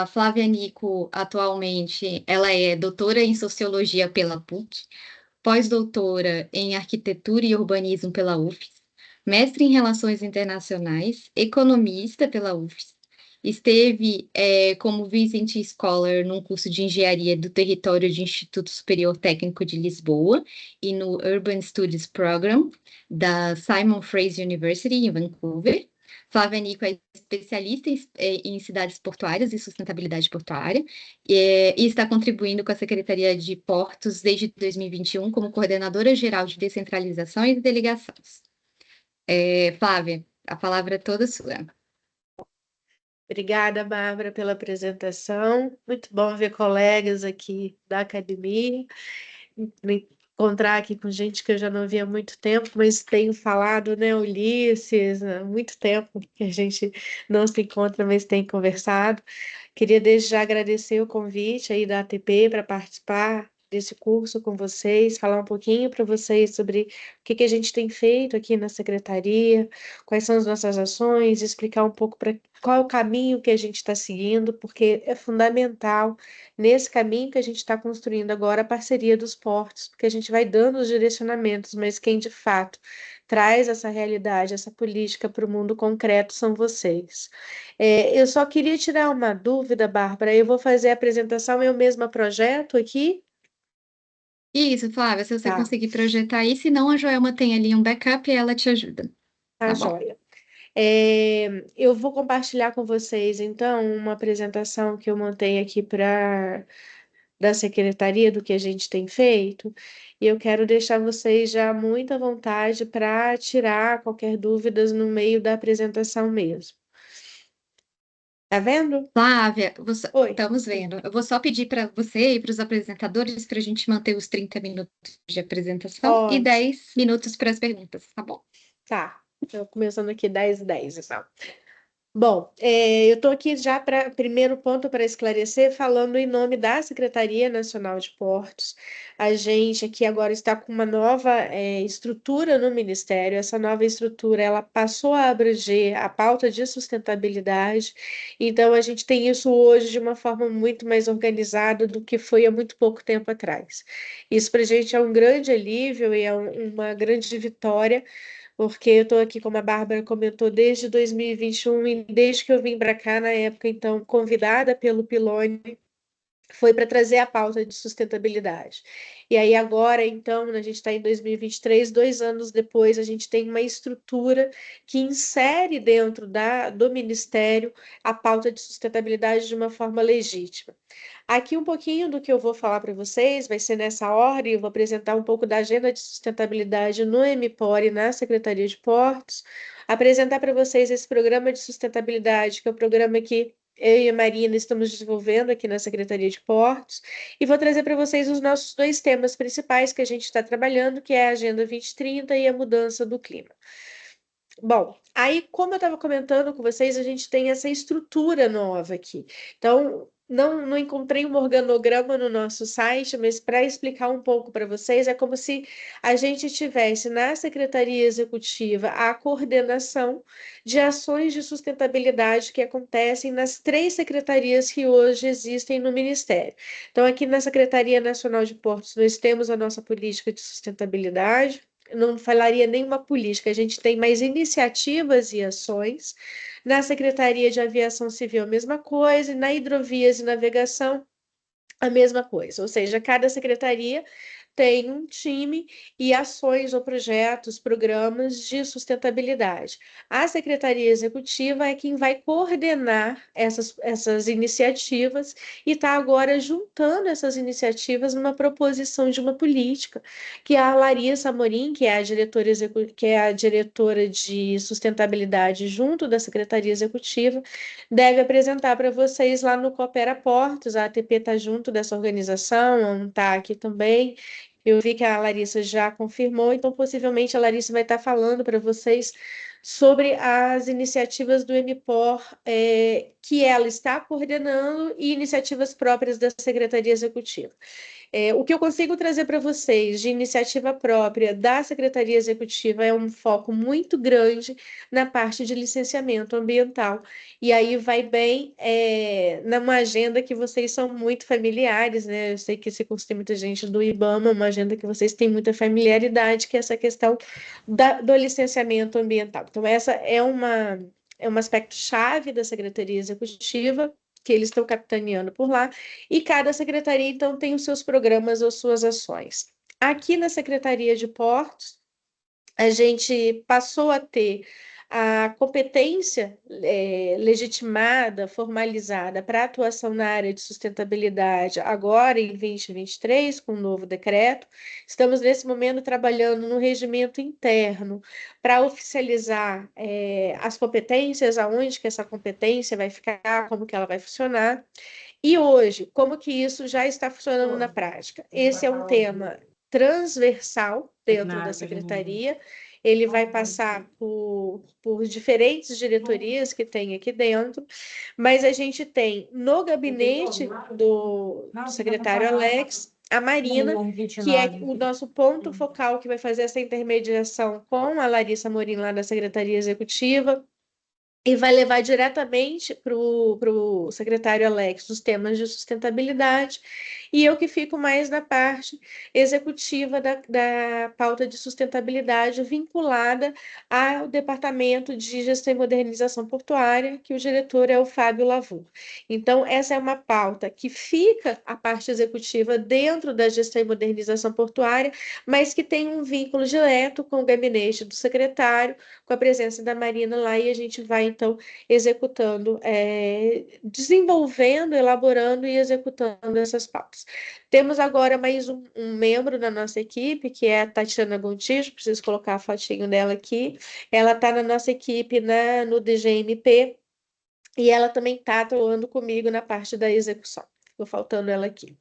A Flávia Nico, atualmente, ela é doutora em Sociologia pela PUC, pós-doutora em Arquitetura e Urbanismo pela UFES, mestre em Relações Internacionais, economista pela UFES. Esteve como Visiting Scholar num curso de Engenharia do Território do Instituto Superior Técnico de Lisboa e no Urban Studies Program da Simon Fraser University, em Vancouver. Flávia Nico é especialista em cidades portuárias e sustentabilidade portuária e está contribuindo com a Secretaria de Portos desde 2021 como coordenadora geral de descentralização e delegações. Flávia, a palavra é toda sua. Obrigada, Bárbara, pela apresentação. Muito bom ver colegas aqui da academia, me encontrar aqui com gente que eu já não via há muito tempo, mas tenho falado, né, Ulisses, há muito tempo que a gente não se encontra, mas tem conversado. Queria desde já agradecer o convite aí da ATP para participar desse curso com vocês, falar um pouquinho para vocês sobre o que a gente tem feito aqui na secretaria, quais são as nossas ações, explicar um pouco para qual é o caminho que a gente está seguindo, porque é fundamental nesse caminho que a gente está construindo agora a parceria dos portos, porque a gente vai dando os direcionamentos, mas quem de fato traz essa realidade, essa política para o mundo concreto são vocês. Eu só queria tirar uma dúvida, Bárbara. Eu vou fazer a apresentação, eu mesma projeto aqui? Isso, Flávia, se você Tá, conseguir projetar aí, senão a Joelma tem ali um backup e ela te ajuda. tá Tá bom? joia. Eu vou compartilhar com vocês, então, uma apresentação que eu montei aqui para da secretaria do que a gente tem feito, e eu quero deixar vocês já muito à vontade para tirar qualquer dúvidas no meio da apresentação mesmo. Tá vendo? Flávia, Oi. estamos vendo. Eu vou só pedir para você e para os apresentadores para a gente manter os 30 minutos de apresentação e Ótimo. 10 minutos para as perguntas, tá bom? Tá. Então, começando aqui 10 então. Bom, eu estou aqui já para primeiro ponto para esclarecer, falando em nome da Secretaria Nacional de Portos. A gente aqui agora está com uma nova estrutura no Ministério. Essa nova estrutura ela passou a abranger a pauta de sustentabilidade. Então, a gente tem isso hoje de uma forma muito mais organizada do que foi há muito pouco tempo atrás. Isso para a gente é um grande alívio e é uma grande vitória porque eu estou aqui, como a Bárbara comentou, desde 2021 e desde que eu vim para cá, na época, então, convidada pelo Pilone, foi para trazer a pauta de sustentabilidade. E aí agora, então, a gente está em 2023, 2 anos depois, a gente tem uma estrutura que insere dentro do Ministério a pauta de sustentabilidade de uma forma legítima. Aqui um pouquinho do que eu vou falar para vocês, vai ser nessa ordem, eu vou apresentar um pouco da agenda de sustentabilidade no MPOR e na Secretaria de Portos, apresentar para vocês esse programa de sustentabilidade, que é o programa que eu e a Marina estamos desenvolvendo aqui na Secretaria de Portos, e vou trazer para vocês os nossos dois temas principais que a gente está trabalhando, que é a Agenda 2030 e a mudança do clima. Bom, aí, como eu estava comentando com vocês, a gente tem essa estrutura nova aqui. Então, não encontrei um organograma no nosso site, mas para explicar um pouco para vocês, é como se a gente tivesse na Secretaria Executiva a coordenação de ações de sustentabilidade que acontecem nas 3 secretarias que hoje existem no Ministério. Então, aqui na Secretaria Nacional de Portos, nós temos a nossa política de sustentabilidade. Não falaria nenhuma política, a gente tem mais iniciativas e ações. Na Secretaria de Aviação Civil, a mesma coisa, e na Hidrovias e Navegação, a mesma coisa. Ou seja, cada secretaria tem um time e ações ou projetos, programas de sustentabilidade. A Secretaria Executiva é quem vai coordenar essas iniciativas e está agora juntando essas iniciativas numa proposição de uma política que a Larissa Amorim, que é a diretora de sustentabilidade junto da Secretaria Executiva, deve apresentar para vocês lá no Coopera Portos. A ATP está junto dessa organização, está aqui também. Eu vi que a Larissa já confirmou, então possivelmente a Larissa vai estar falando para vocês sobre as iniciativas do MPOR, que ela está coordenando, e iniciativas próprias da Secretaria Executiva. O que eu consigo trazer para vocês de iniciativa própria da Secretaria Executiva é um foco muito grande na parte de licenciamento ambiental. E aí vai bem numa agenda que vocês são muito familiares, né? Eu sei que esse curso tem muita gente do IBAMA, uma agenda que vocês têm muita familiaridade, que é essa questão do licenciamento ambiental. Então, essa é um aspecto chave da Secretaria Executiva, que eles estão capitaneando por lá, e cada secretaria, então, tem os seus programas ou suas ações. Aqui na Secretaria de Portos, a gente passou a ter a competência legitimada, formalizada para atuação na área de sustentabilidade agora em 2023, com um novo decreto. Estamos, nesse momento, trabalhando no regimento interno para oficializar as competências, aonde que essa competência vai ficar, como que ela vai funcionar. E hoje, como que isso já está funcionando na prática? Esse é um tema transversal dentro da secretaria, ele vai passar por diferentes diretorias que tem aqui dentro, mas a gente tem no gabinete do secretário Alex, a Marina, que é o nosso ponto focal, que vai fazer essa intermediação com a Larissa Morim, lá da Secretaria Executiva, e vai levar diretamente para o secretário Alex os temas de sustentabilidade, e eu que fico mais na parte executiva da pauta de sustentabilidade vinculada ao Departamento de Gestão e Modernização Portuária, que o diretor é o Fábio Lavur. Então, essa é uma pauta que fica a parte executiva dentro da Gestão e Modernização Portuária, mas que tem um vínculo direto com o gabinete do secretário, com a presença da Marina lá, e a gente vai, então, executando, desenvolvendo, elaborando e executando essas pautas. Temos agora mais um membro da nossa equipe, que é a Tatiana Gontijo, preciso colocar a fotinho dela aqui. Ela está na nossa equipe no DGMP, e ela também está atuando comigo na parte da execução. Ficou faltando ela aqui.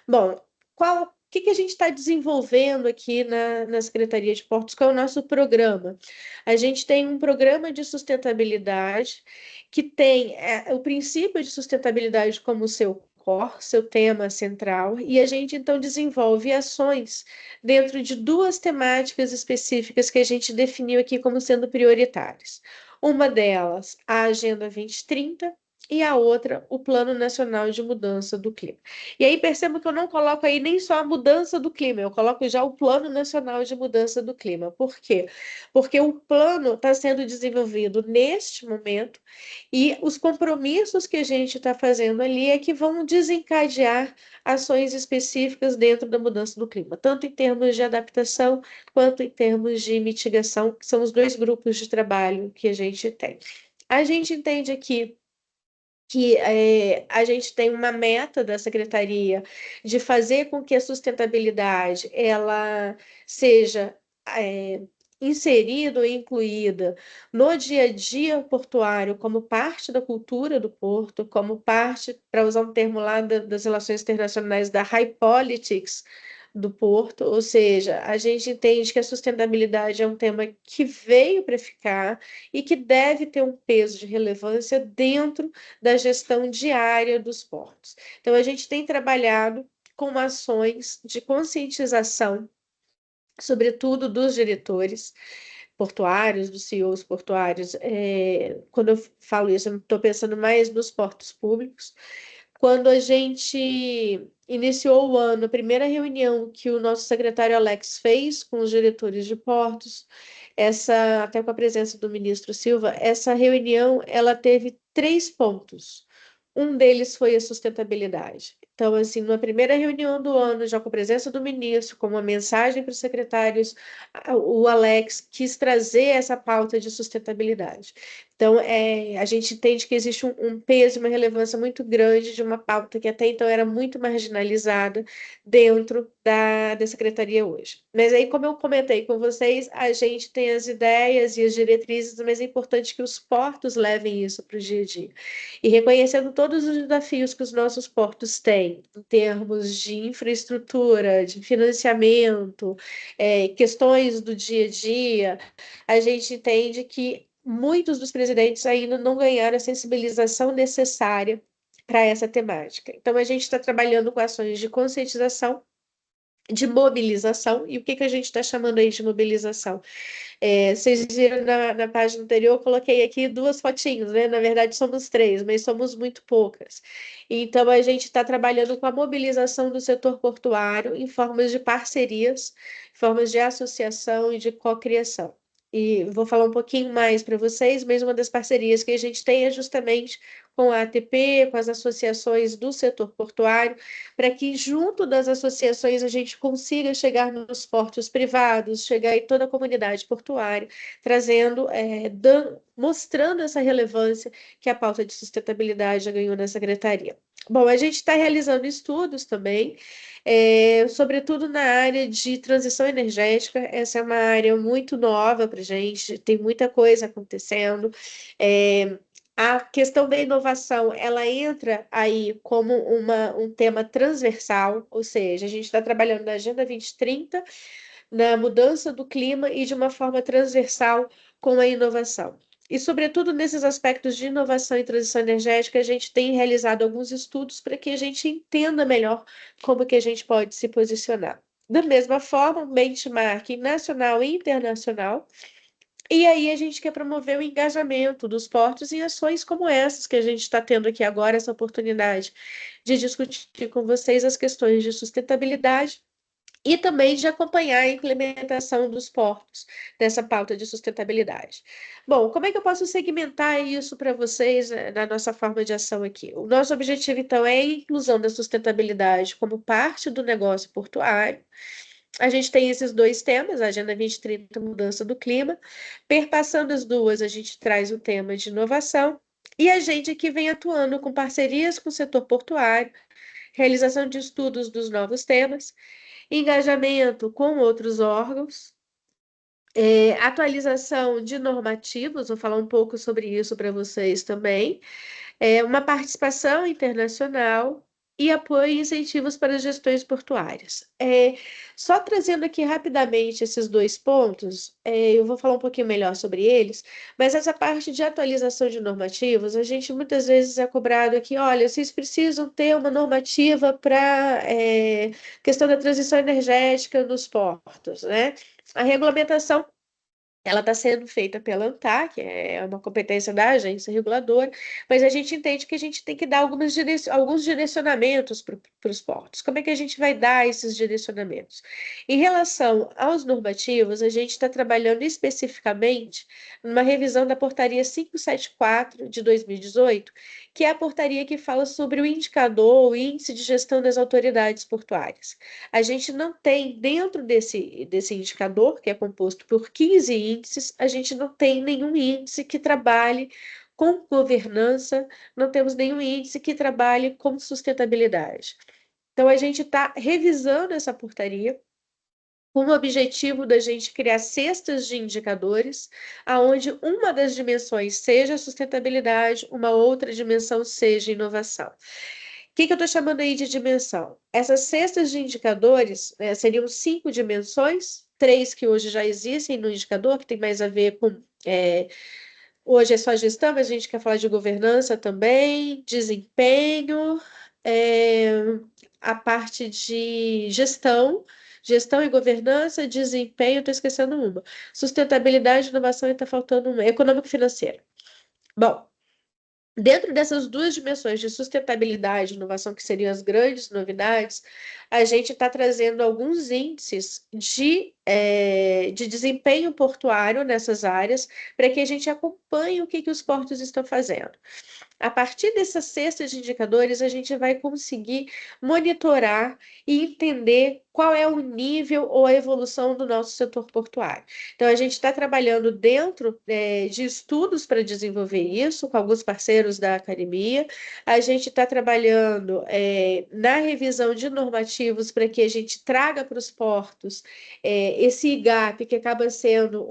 Bom, o que a gente está desenvolvendo aqui na Secretaria de Portos? Qual é o nosso programa? A gente tem um programa de sustentabilidade que tem o princípio de sustentabilidade como seu core, seu tema central, e a gente então desenvolve ações dentro de duas temáticas específicas que a gente definiu aqui como sendo prioritárias. Uma delas, a Agenda 2030, e a outra, o Plano Nacional de Mudança do Clima. E aí percebo que eu não coloco aí nem só a mudança do clima, eu coloco já o Plano Nacional de Mudança do Clima. Por quê? Porque o plano está sendo desenvolvido neste momento, e os compromissos que a gente está fazendo ali é que vão desencadear ações específicas dentro da mudança do clima, tanto em termos de adaptação quanto em termos de mitigação, que são os dois grupos de trabalho que a gente tem. A gente entende aqui que a gente tem uma meta da secretaria de fazer com que a sustentabilidade ela seja inserida ou incluída no dia a dia portuário como parte da cultura do porto, como parte, para usar um termo lá das relações internacionais, da high politics do porto, ou seja, a gente entende que a sustentabilidade é um tema que veio para ficar e que deve ter um peso de relevância dentro da gestão diária dos portos. Então, a gente tem trabalhado com ações de conscientização, sobretudo dos diretores portuários, dos CEOs portuários. Quando eu falo isso, eu estou pensando mais nos portos públicos. Quando a gente iniciou o ano, a primeira reunião que o nosso secretário Alex fez com os diretores de portos, até com a presença do ministro Silva, essa reunião ela teve 3 pontos. Um deles foi a sustentabilidade. Então, assim, na primeira reunião do ano, já com a presença do ministro, com uma mensagem para os secretários, o Alex quis trazer essa pauta de sustentabilidade. Então, a gente entende que existe um peso, uma relevância muito grande de uma pauta que até então era muito marginalizada dentro da secretaria hoje. Mas aí, como eu comentei com vocês, a gente tem as ideias e as diretrizes, mas é importante que os portos levem isso para o dia a dia. E reconhecendo todos os desafios que os nossos portos têm, em termos de infraestrutura, de financiamento, questões do dia a dia, a gente entende que muitos dos presidentes ainda não ganharam a sensibilização necessária para essa temática. Então, a gente está trabalhando com ações de conscientização, de mobilização. E o que a gente está chamando aí de mobilização? Vocês viram na página anterior, eu coloquei aqui duas fotinhos, né? Na verdade, somos três, mas somos muito poucas. Então, a gente está trabalhando com a mobilização do setor portuário em formas de parcerias, formas de associação e de cocriação. E vou falar um pouquinho mais para vocês, mas uma das parcerias que a gente tem é justamente com a ATP, com as associações do setor portuário, para que junto das associações a gente consiga chegar nos portos privados, chegar em toda a comunidade portuária, trazendo, mostrando essa relevância que a pauta de sustentabilidade já ganhou na secretaria. Bom, a gente está realizando estudos também, sobretudo na área de transição energética. Essa é uma área muito nova para a gente, tem muita coisa acontecendo. A questão da inovação, ela entra aí como um tema transversal, ou seja, a gente está trabalhando na Agenda 2030, na mudança do clima e de uma forma transversal com a inovação. E, sobretudo, nesses aspectos de inovação e transição energética, a gente tem realizado alguns estudos para que a gente entenda melhor como que a gente pode se posicionar. Da mesma forma, um benchmarking nacional e internacional. E aí a gente quer promover o engajamento dos portos em ações como essas que a gente está tendo aqui agora, essa oportunidade de discutir com vocês as questões de sustentabilidade e também de acompanhar a implementação dos portos dessa pauta de sustentabilidade. Bom, como é que eu posso segmentar isso para vocês, na nossa forma de ação aqui? O nosso objetivo, então, é a inclusão da sustentabilidade como parte do negócio portuário. A gente tem esses dois temas, a Agenda 2030, mudança do clima. Perpassando as duas, a gente traz o tema de inovação. E a gente aqui vem atuando com parcerias com o setor portuário, realização de estudos dos novos temas, engajamento com outros órgãos, atualização de normativos, vou falar um pouco sobre isso para vocês também, uma participação internacional e apoio e incentivos para as gestões portuárias. Só trazendo aqui rapidamente esses dois pontos, eu vou falar um pouquinho melhor sobre eles, mas essa parte de atualização de normativos, a gente muitas vezes é cobrado aqui, olha, vocês precisam ter uma normativa para questão da transição energética nos portos, né? A regulamentação ela está sendo feita pela ANTAC, que é uma competência da agência reguladora, mas a gente entende que a gente tem que dar alguns direcionamentos para os portos. Como é que a gente vai dar esses direcionamentos? Em relação aos normativos, a gente está trabalhando especificamente numa revisão da Portaria 574 de 2018, que é a portaria que fala sobre o indicador, o índice de gestão das autoridades portuárias. A gente não tem, dentro desse indicador, que é composto por 15 índices, a gente não tem nenhum índice que trabalhe com governança, não temos nenhum índice que trabalhe com sustentabilidade. Então, a gente está revisando essa portaria com o objetivo da gente criar cestas de indicadores, aonde uma das dimensões seja a sustentabilidade, uma outra dimensão seja inovação. O que eu estou chamando aí de dimensão? Essas cestas de indicadores, seriam 5 dimensões, 3 que hoje já existem no indicador, que tem mais a ver com. Hoje é só gestão, mas a gente quer falar de governança também, desempenho, a parte de gestão e governança, desempenho, estou esquecendo uma. Sustentabilidade, inovação e está faltando uma. Econômico-financeira. Bom, dentro dessas duas dimensões de sustentabilidade e inovação, que seriam as grandes novidades, a gente está trazendo alguns índices de desempenho portuário nessas áreas, para que a gente acompanhe o que os portos estão fazendo. A partir dessa cesta de indicadores, a gente vai conseguir monitorar e entender qual é o nível ou a evolução do nosso setor portuário. Então, a gente está trabalhando dentro, de estudos para desenvolver isso, com alguns parceiros da academia. A gente está trabalhando, na revisão de normativos para que a gente traga para os portos, esse IGAP, que acaba sendo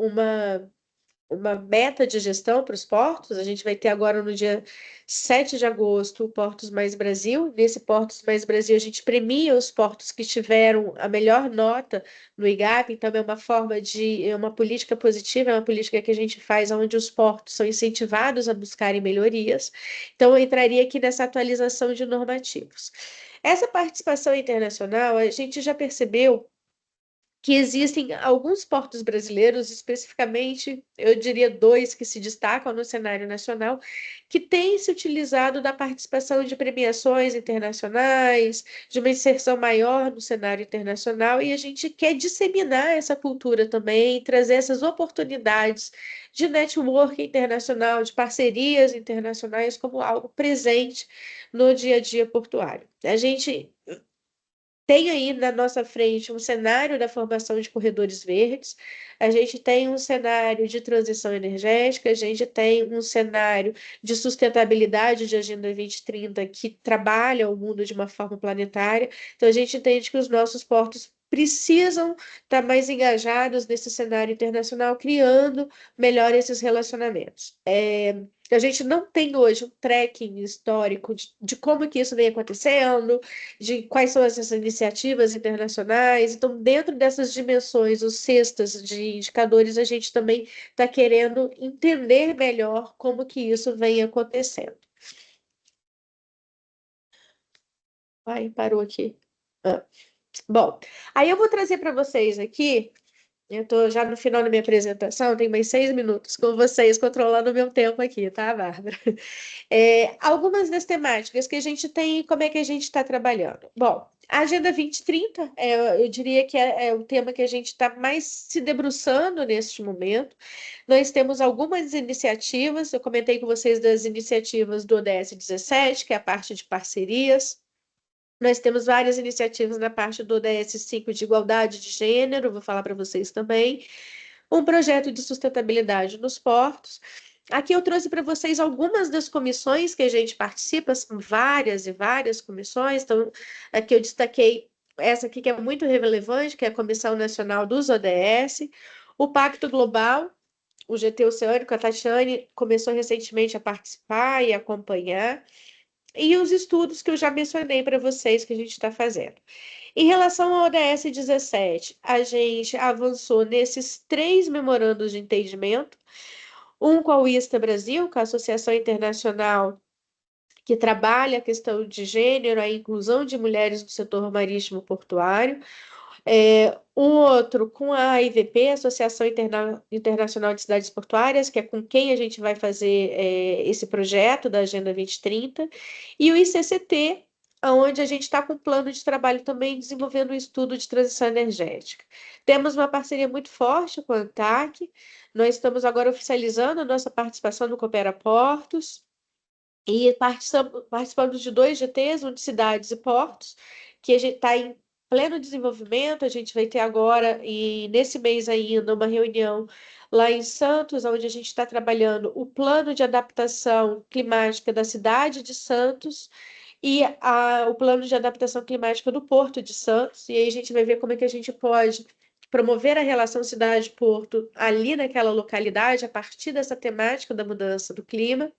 uma meta de gestão para os portos. A gente vai ter agora no dia 7 de agosto o Portos Mais Brasil. Nesse Portos Mais Brasil, a gente premia os portos que tiveram a melhor nota no IGAP, então é uma política positiva, é uma política que a gente faz onde os portos são incentivados a buscarem melhorias. Então, eu entraria aqui nessa atualização de normativos. Essa participação internacional, a gente já percebeu que existem alguns portos brasileiros, especificamente, eu diria dois que se destacam no cenário nacional, que têm se utilizado da participação de premiações internacionais, de uma inserção maior no cenário internacional, e a gente quer disseminar essa cultura também, trazer essas oportunidades de network internacional, de parcerias internacionais como algo presente no dia a dia portuário. A gente tem aí na nossa frente um cenário da formação de corredores verdes, a gente tem um cenário de transição energética, a gente tem um cenário de sustentabilidade de Agenda 2030 que trabalha o mundo de uma forma planetária. Então, a gente entende que os nossos portos precisam estar mais engajados nesse cenário internacional, criando melhor esses relacionamentos. A gente não tem hoje um tracking histórico de como que isso vem acontecendo, de quais são essas iniciativas internacionais. Então, dentro dessas dimensões, os cestas de indicadores, a gente também está querendo entender melhor como que isso vem acontecendo. Ai, parou aqui. Ah. Bom, aí eu vou trazer para vocês aqui. Eu estou já no final da minha apresentação, tem mais 6 minutos com vocês, controlando o meu tempo aqui, tá, Bárbara? Algumas das temáticas que a gente tem e como é que a gente está trabalhando. Bom, a Agenda 2030, eu diria que é o tema que a gente está mais se debruçando neste momento. Nós temos algumas iniciativas, eu comentei com vocês das iniciativas do ODS 17, que é a parte de parcerias. Nós temos várias iniciativas na parte do ODS 5 de igualdade de gênero, vou falar para vocês também. Um projeto de sustentabilidade nos portos. Aqui eu trouxe para vocês algumas das comissões que a gente participa, são várias e várias comissões. Então, aqui eu destaquei essa aqui que é muito relevante, que é a Comissão Nacional dos ODS, o Pacto Global, o GT Oceânico, a Tatiane começou recentemente a participar e acompanhar, e os estudos que eu já mencionei para vocês que a gente está fazendo. Em relação ao ODS 17, a gente avançou nesses 3 memorandos de entendimento, um com a UISTA Brasil, com a Associação Internacional que trabalha a questão de gênero, a inclusão de mulheres no setor marítimo portuário, um outro com a AIVP, Associação Internacional de Cidades Portuárias, que é com quem a gente vai fazer esse projeto da Agenda 2030, e o ICCT, onde a gente está com um plano de trabalho também desenvolvendo um estudo de transição energética. Temos uma parceria muito forte com a ANTAC, nós estamos agora oficializando a nossa participação no Coopera Portos, e participamos de 2 GTs, um de cidades e portos, que a gente está em pleno desenvolvimento. A gente vai ter agora, e nesse mês ainda, uma reunião lá em Santos, onde a gente está trabalhando o plano de adaptação climática da cidade de Santos e o plano de adaptação climática do Porto de Santos. E aí a gente vai ver como é que a gente pode promover a relação cidade-porto ali naquela localidade, a partir dessa temática da mudança do clima.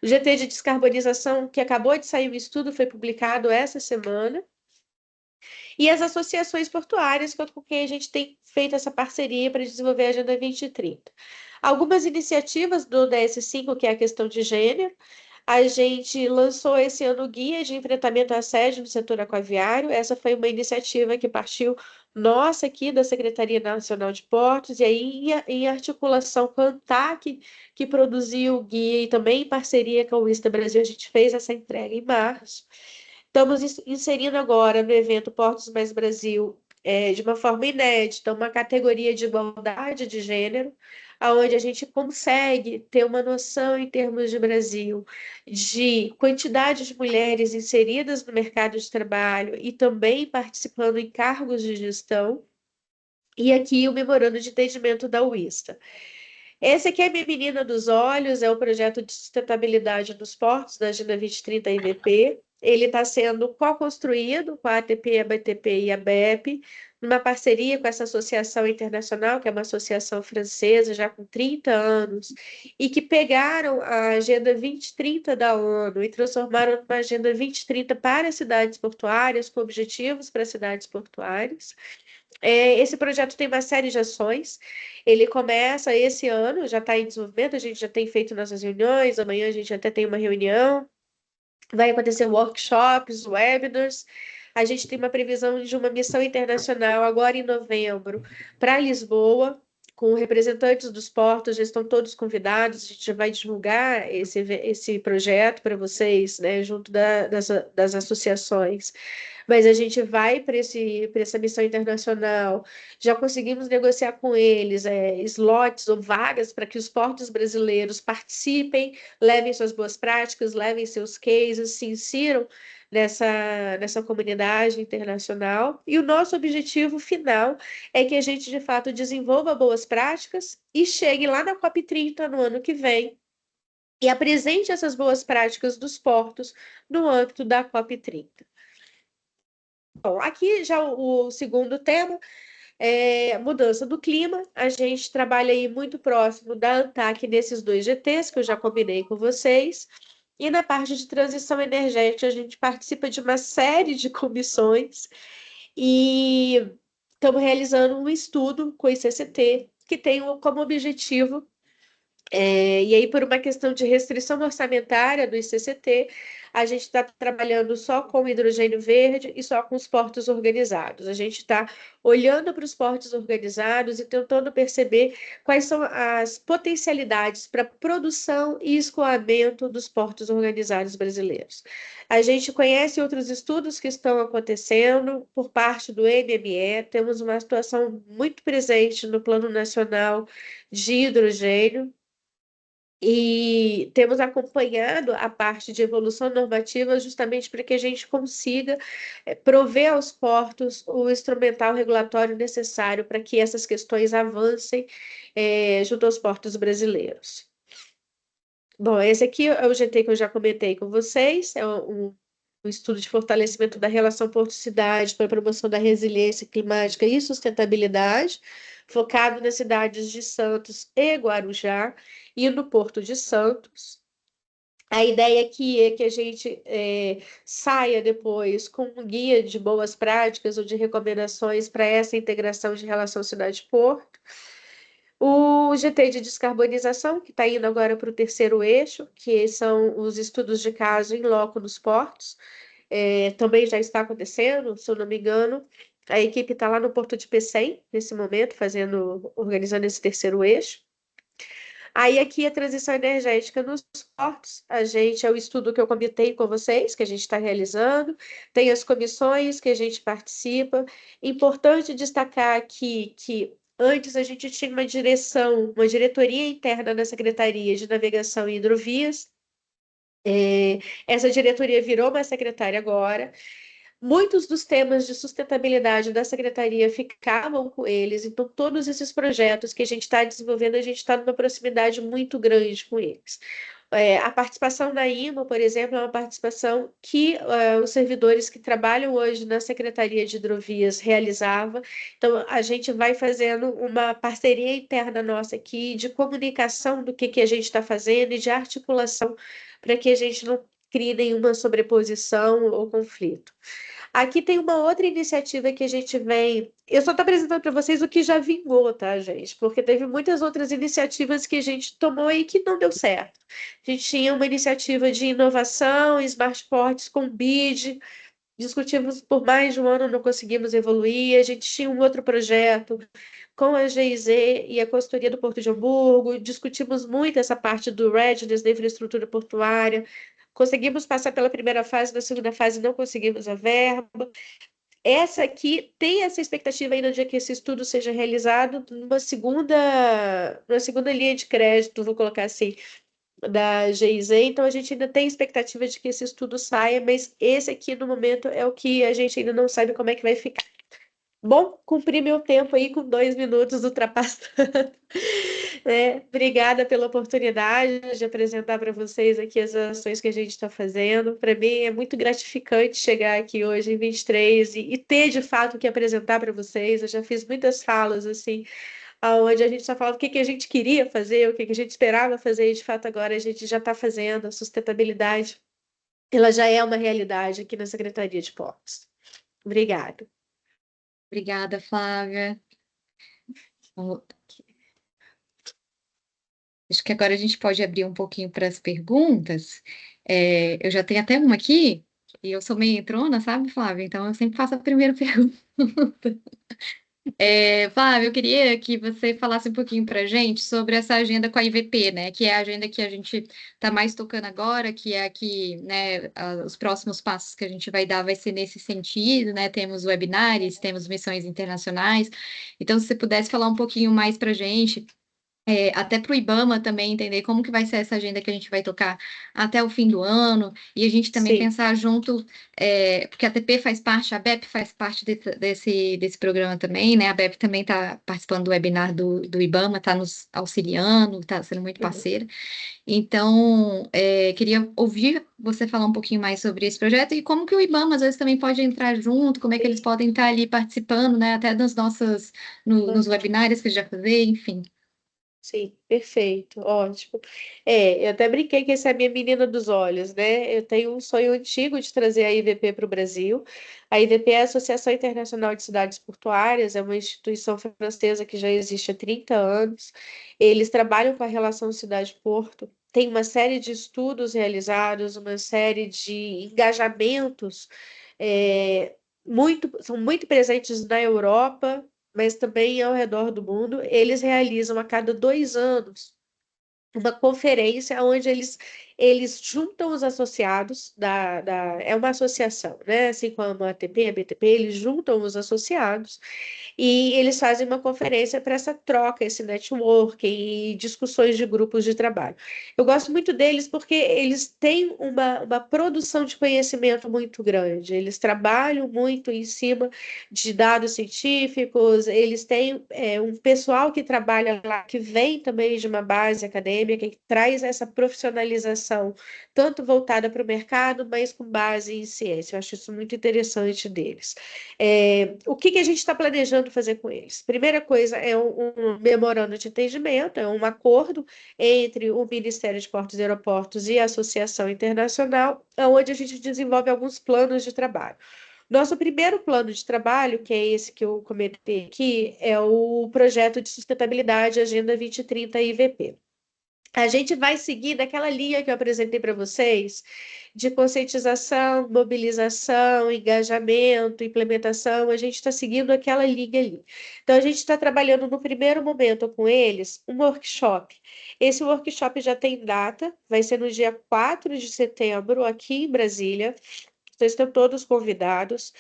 O GT de descarbonização, que acabou de sair o estudo, foi publicado essa semana. E as associações portuárias, com quem a gente tem feito essa parceria para desenvolver a Agenda 2030. Algumas iniciativas do DS5, que é a questão de gênero. A gente lançou esse ano o Guia de Enfrentamento à Assédio no Setor Aquaviário. Essa foi uma iniciativa que partiu nossa aqui da Secretaria Nacional de Portos, e aí em articulação com a ANTAC, que produziu o guia, e também em parceria com o ISTA Brasil, a gente fez essa entrega em março. Estamos inserindo agora no evento Portos Mais Brasil de uma forma inédita, uma categoria de igualdade de gênero, onde a gente consegue ter uma noção em termos de Brasil de quantidade de mulheres inseridas no mercado de trabalho e também participando em cargos de gestão. E aqui o memorando de entendimento da UISTA. Esse aqui é a minha menina dos olhos, é o projeto de sustentabilidade dos portos da Agenda 2030 IVP. Ele está sendo co-construído com a ATP, a BTP e a BEP, numa parceria com essa associação internacional, que é uma associação francesa já com 30 anos, e que pegaram a Agenda 2030 da ONU e transformaram numa Agenda 2030 para cidades portuárias, com objetivos para cidades portuárias. Esse projeto tem uma série de ações. Ele começa esse ano, já está em desenvolvimento, a gente já tem feito nossas reuniões, amanhã a gente até tem uma reunião, vai acontecer workshops, webinars. A gente tem uma previsão de uma missão internacional agora em novembro para Lisboa, com representantes dos portos, já estão todos convidados, a gente já vai divulgar esse projeto para vocês, né, junto das associações. Mas a gente vai para essa missão internacional, já conseguimos negociar com eles slots ou vagas para que os portos brasileiros participem, levem suas boas práticas, levem seus cases, se insiram nessa comunidade internacional. E o nosso objetivo final é que a gente, de fato, desenvolva boas práticas e chegue lá na COP30 no ano que vem e apresente essas boas práticas dos portos no âmbito da COP30. Bom, aqui já o segundo tema é mudança do clima. A gente trabalha aí muito próximo da ANTAC nesses dois GTs que eu já combinei com vocês. E na parte de transição energética, a gente participa de uma série de comissões e estamos realizando um estudo com o ICCT, que tem como objetivo e aí, por uma questão de restrição orçamentária do ICCT, a gente está trabalhando só com hidrogênio verde e só com os portos organizados. A gente está olhando para os portos organizados e tentando perceber quais são as potencialidades para produção e escoamento dos portos organizados brasileiros. A gente conhece outros estudos que estão acontecendo por parte do MME, temos uma situação muito presente no Plano Nacional de Hidrogênio. E temos acompanhado a parte de evolução normativa justamente para que a gente consiga prover aos portos o instrumental regulatório necessário para que essas questões avancem junto aos portos brasileiros. Bom, esse aqui é o GT que eu já comentei com vocês, é um estudo de fortalecimento da relação porto-cidade para a promoção da resiliência climática e sustentabilidade, focado nas cidades de Santos e Guarujá e no Porto de Santos. A ideia aqui é que a gente saia depois com um guia de boas práticas ou de recomendações para essa integração de relação cidade-porto. O GT de descarbonização, que está indo agora para o terceiro eixo, que são os estudos de caso em loco nos portos, também já está acontecendo, se eu não me engano. A equipe está lá no Porto de Pecém, nesse momento, organizando esse terceiro eixo. Aí aqui a transição energética nos portos, é o estudo que eu comentei com vocês, que a gente está realizando, tem as comissões que a gente participa. Importante destacar aqui que antes a gente tinha uma diretoria interna da Secretaria de Navegação e Hidrovias. Essa diretoria virou uma secretária agora. Muitos dos temas de sustentabilidade da secretaria ficavam com eles, então todos esses projetos que a gente está desenvolvendo, a gente está numa proximidade muito grande com eles. A participação da IMA, por exemplo, é uma participação que os servidores que trabalham hoje na Secretaria de Hidrovias realizavam. Então, a gente vai fazendo uma parceria interna nossa aqui de comunicação do que a gente está fazendo e de articulação para que a gente não crie nenhuma sobreposição ou conflito. Aqui tem uma outra iniciativa que a gente vem. Eu só estou apresentando para vocês o que já vingou, tá, gente? Porque teve muitas outras iniciativas que a gente tomou e que não deu certo. A gente tinha uma iniciativa de inovação, smart ports com BID, discutimos por mais de um ano, não conseguimos evoluir. A gente tinha um outro projeto com a GIZ e a consultoria do Porto de Hamburgo, discutimos muito essa parte do readiness da infraestrutura portuária. Conseguimos passar pela primeira fase, na segunda fase não conseguimos a verba. essa aqui tem essa expectativa ainda de que esse estudo seja realizado numa segunda linha de crédito, vou colocar assim, da GIZ, então a gente ainda tem expectativa de que esse estudo saia, mas esse aqui no momento é o que a gente ainda não sabe como é que vai ficar. Bom, cumpri meu tempo aí com 2 minutos ultrapassando. Obrigada pela oportunidade de apresentar para vocês aqui as ações que a gente está fazendo. Para mim é muito gratificante chegar aqui hoje em 23 e ter de fato o que apresentar para vocês. Eu já fiz muitas falas assim, onde a gente só falava o que a gente queria fazer, o que a gente esperava fazer, e de fato agora a gente já está fazendo. A sustentabilidade, ela já é uma realidade aqui na Secretaria de Portos. Obrigada. Obrigada, Flávia. Vamos- Acho que agora a gente pode abrir um pouquinho para as perguntas. Eu já tenho até uma aqui, e eu sou meio entrona, sabe, Flávia? Então eu sempre faço a primeira pergunta. Flávia, eu queria que você falasse um pouquinho para a gente sobre essa agenda com a IVP, né? Que é a agenda que a gente está mais tocando agora, que é aqui, né? Os próximos passos que a gente vai dar vai ser nesse sentido, né? Temos webinars, temos missões internacionais. Então, se você pudesse falar um pouquinho mais para a gente. Até para o IBAMA também entender como que vai ser essa agenda que a gente vai tocar até o fim do ano, e a gente também Sim. pensar junto, porque a TP faz parte, a BEP faz parte desse programa também, né? A BEP também está participando do webinar do IBAMA, está nos auxiliando, está sendo muito parceira. Então, queria ouvir você falar um pouquinho mais sobre esse projeto e como que o IBAMA às vezes também pode entrar junto, como é que eles podem estar ali participando, né? Até nos Uhum. webinários que a gente vai fazer, enfim. Sim, perfeito, ótimo. Eu até brinquei que essa é a minha menina dos olhos, né? Eu tenho um sonho antigo de trazer a IVP para o Brasil. A IVP é a Associação Internacional de Cidades Portuárias, é uma instituição francesa que já existe há 30 anos. Eles trabalham com a relação cidade-porto. Tem uma série de estudos realizados, uma série de engajamentos, são muito presentes na Europa, mas também ao redor do mundo. Eles realizam a cada 2 anos uma conferência onde eles juntam os associados é uma associação, né? Assim como a ATP, a BTP, eles juntam os associados e eles fazem uma conferência para essa troca, esse networking e discussões de grupos de trabalho. Eu gosto muito deles porque eles têm uma produção de conhecimento muito grande, eles trabalham muito em cima de dados científicos, eles têm um pessoal que trabalha lá, que vem também de uma base acadêmica, que traz essa profissionalização, tanto voltada para o mercado, mas com base em ciência. Eu acho isso muito interessante deles. O que a gente está planejando fazer com eles? Primeira coisa é um memorando de entendimento, é um acordo entre o Ministério de Portos e Aeroportos e a Associação Internacional, onde a gente desenvolve alguns planos de trabalho. Nosso primeiro plano de trabalho, que é esse que eu comentei aqui, é o projeto de sustentabilidade Agenda 2030 IVP. A gente vai seguir naquela linha que eu apresentei para vocês, de conscientização, mobilização, engajamento, implementação, a gente está seguindo aquela linha ali. Então, a gente está trabalhando no primeiro momento com eles um workshop. Esse workshop já tem data, vai ser no dia 4 de setembro, aqui em Brasília. Vocês estão todos convidados.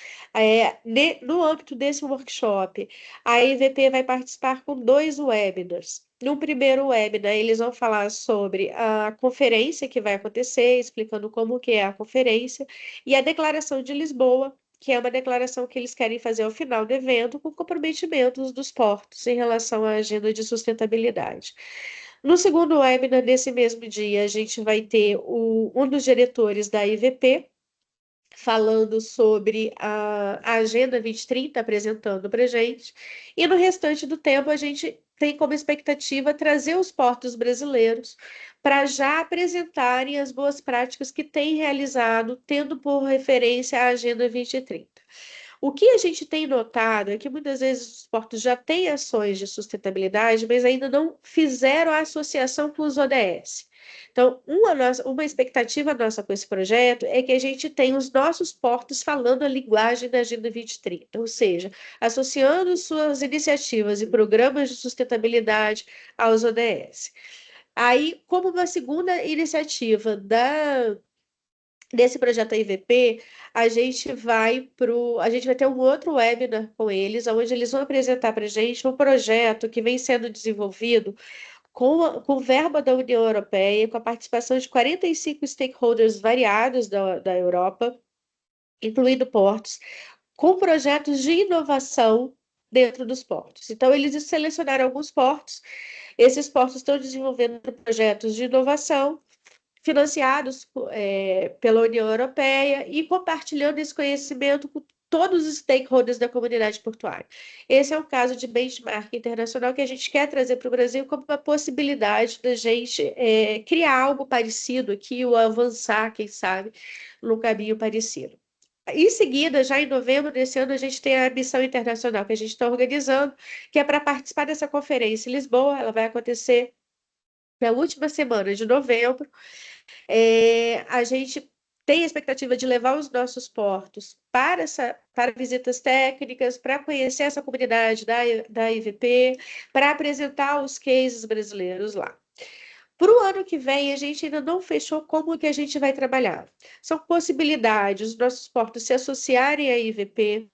No âmbito desse workshop, a IVP vai participar com 2 webinars. No primeiro webinar, eles vão falar sobre a conferência que vai acontecer, explicando como que é a conferência, e a Declaração de Lisboa, que é uma declaração que eles querem fazer ao final do evento, com comprometimentos dos portos em relação à agenda de sustentabilidade. No segundo webinar, nesse mesmo dia, a gente vai ter um dos diretores da IVP, falando sobre a Agenda 2030, apresentando para a gente. E no restante do tempo, a gente tem como expectativa trazer os portos brasileiros para já apresentarem as boas práticas que têm realizado, tendo por referência a Agenda 2030. O que a gente tem notado é que muitas vezes os portos já têm ações de sustentabilidade, mas ainda não fizeram a associação com os ODS. Então, uma expectativa nossa com esse projeto é que a gente tenha os nossos portos falando a linguagem da Agenda 2030, ou seja, associando suas iniciativas e programas de sustentabilidade aos ODS. Aí, como uma segunda iniciativa Nesse projeto IVP, a gente vai ter um outro webinar com eles, onde eles vão apresentar para a gente um projeto que vem sendo desenvolvido com verba da União Europeia, com a participação de 45 stakeholders variados da Europa, incluindo portos, com projetos de inovação dentro dos portos. Então, eles selecionaram alguns portos, esses portos estão desenvolvendo projetos de inovação financiados pela União Europeia e compartilhando esse conhecimento com todos os stakeholders da comunidade portuária. Esse é um caso de benchmark internacional que a gente quer trazer para o Brasil como uma possibilidade da gente criar algo parecido aqui ou avançar, quem sabe, num caminho parecido. Em seguida, já em novembro desse ano, a gente tem a missão internacional que a gente está organizando, que é para participar dessa conferência em Lisboa. Ela vai acontecer na última semana de novembro. A gente tem a expectativa de levar os nossos portos para visitas técnicas, para conhecer essa comunidade da IVP, para apresentar os cases brasileiros lá. Para o ano que vem, a gente ainda não fechou como que a gente vai trabalhar. São possibilidades os nossos portos se associarem à IVP,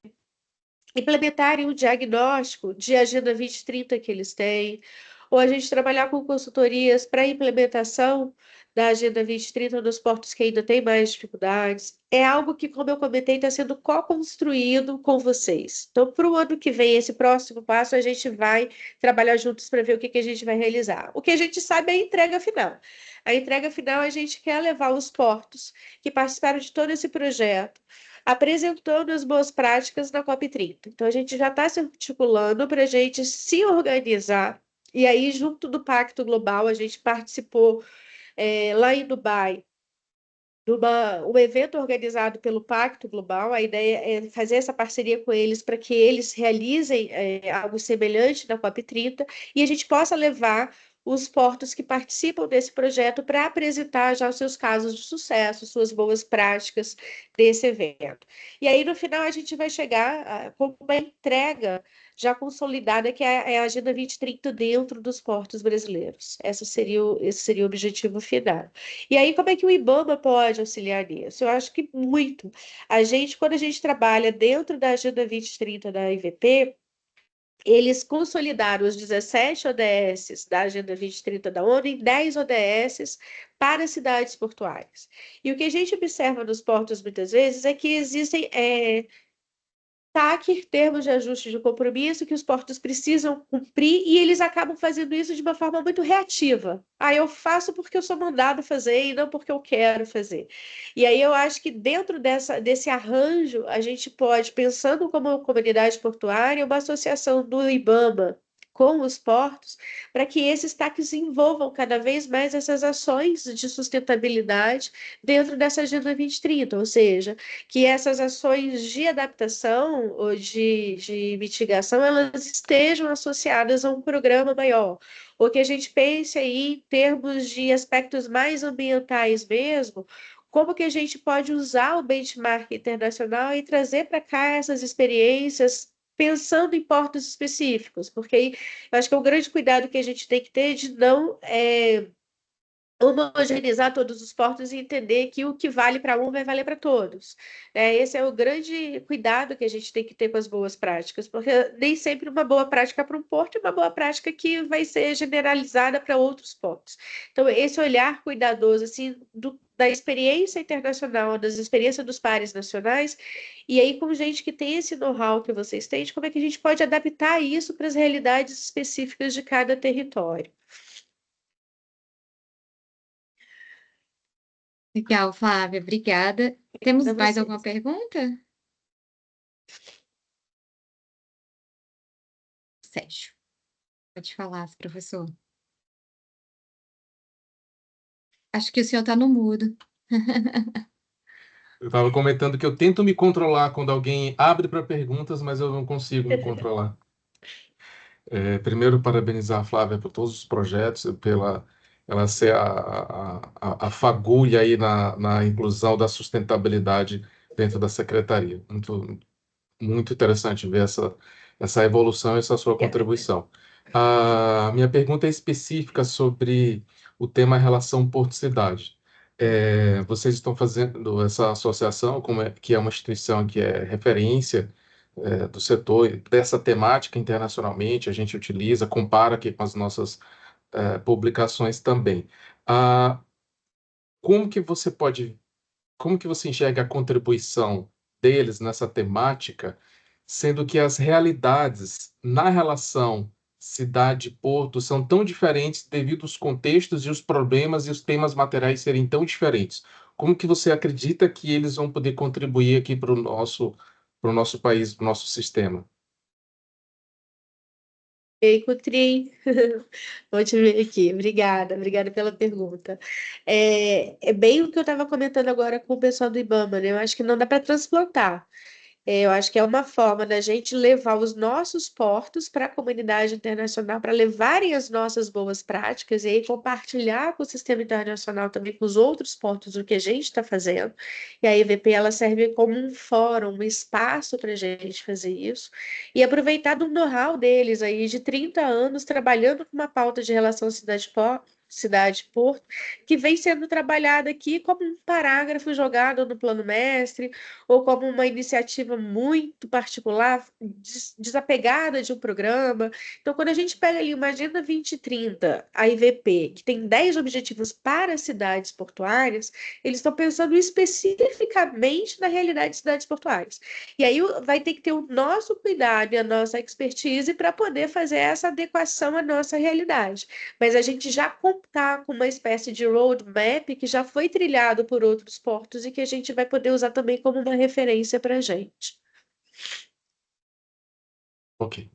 implementarem um diagnóstico de Agenda 2030 que eles têm, ou a gente trabalhar com consultorias para a implementação da Agenda 2030 nos portos que ainda têm mais dificuldades. É algo que, como eu comentei, está sendo co-construído com vocês. Então, para o ano que vem, esse próximo passo, a gente vai trabalhar juntos para ver o que a gente vai realizar. O que a gente sabe é a entrega final. A entrega final, a gente quer levar os portos que participaram de todo esse projeto apresentando as boas práticas na COP30. Então, a gente já está se articulando para a gente se organizar. E aí, junto do Pacto Global, a gente participou lá em Dubai, um evento organizado pelo Pacto Global. A ideia é fazer essa parceria com eles para que eles realizem algo semelhante na COP30 e a gente possa levar os portos que participam desse projeto para apresentar já os seus casos de sucesso, suas boas práticas desse evento. E aí, no final, a gente vai chegar com uma entrega já consolidada, que é a Agenda 2030 dentro dos portos brasileiros. Esse seria o objetivo final. E aí, como é que o IBAMA pode auxiliar nisso? Eu acho que muito. Quando a gente trabalha dentro da Agenda 2030 da IVP, eles consolidaram os 17 ODS da Agenda 2030 da ONU em 10 ODS para cidades portuárias. E o que a gente observa nos portos muitas vezes é que existem TAC, termos de ajuste de compromisso, que os portos precisam cumprir e eles acabam fazendo isso de uma forma muito reativa. Eu faço porque eu sou mandado fazer e não porque eu quero fazer. E aí eu acho que dentro desse arranjo, a gente pode, pensando como comunidade portuária, uma associação do IBAMA com os portos, para que esses TACs envolvam cada vez mais essas ações de sustentabilidade dentro dessa Agenda 2030, ou seja, que essas ações de adaptação ou de mitigação, elas estejam associadas a um programa maior, ou que a gente pense aí em termos de aspectos mais ambientais mesmo, como que a gente pode usar o benchmark internacional e trazer para cá essas experiências pensando em portos específicos, porque aí eu acho que é um grande cuidado que a gente tem que ter de não homogeneizar todos os portos e entender que o que vale para um vai valer para todos. Esse é o grande cuidado que a gente tem que ter com as boas práticas, porque nem sempre uma boa prática para um porto é uma boa prática que vai ser generalizada para outros portos. Então, esse olhar cuidadoso assim, da experiência internacional, das experiências dos pares nacionais, e aí com gente que tem esse know-how que vocês têm, de como é que a gente pode adaptar isso para as realidades específicas de cada território. Legal, Flávia, obrigada. Temos Para mais alguma vocês. pergunta? Sérgio, pode falar, professor. Acho que o senhor está no mudo. Eu estava comentando que eu tento me controlar quando alguém abre para perguntas, mas eu não consigo me controlar. Primeiro, parabenizar a Flávia por todos os projetos, pela ela ser a fagulha aí na inclusão da sustentabilidade dentro da secretaria. Muito, muito interessante ver essa evolução, essa sua contribuição. A minha pergunta é específica sobre o tema relação Porto-Cidade. vocês estão fazendo essa associação, que é uma instituição que é referência do setor, dessa temática internacionalmente, a gente utiliza, compara aqui com as nossas publicações também. Ah, como que você pode, como que você enxerga a contribuição deles nessa temática, sendo que as realidades na relação cidade-porto são tão diferentes devido aos contextos e os problemas e os temas materiais serem tão diferentes? Como que você acredita que eles vão poder contribuir aqui para o nosso país, para o nosso sistema? Ei, Cutrim, vou te ver aqui. Obrigada pela pergunta. É bem o que eu estava comentando agora com o pessoal do IBAMA, né? Eu acho que não dá para transplantar. Eu acho que é uma forma da gente levar os nossos portos para a comunidade internacional, para levarem as nossas boas práticas e aí compartilhar com o sistema internacional também, com os outros portos, o que a gente está fazendo. E a EVP ela serve como um fórum, um espaço para a gente fazer isso e aproveitar do know-how deles aí de 30 anos trabalhando com uma pauta de relação cidade-porto, que vem sendo trabalhada aqui como um parágrafo jogado no plano mestre, ou como uma iniciativa muito particular, desapegada de um programa. Então, quando a gente pega ali uma Agenda 2030, a IVP, que tem 10 objetivos para cidades portuárias, eles estão pensando especificamente na realidade de cidades portuárias. E aí vai ter que ter o nosso cuidado e a nossa expertise para poder fazer essa adequação à nossa realidade. Mas a gente já contar com uma espécie de roadmap que já foi trilhado por outros portos e que a gente vai poder usar também como uma referência para a gente. Ok.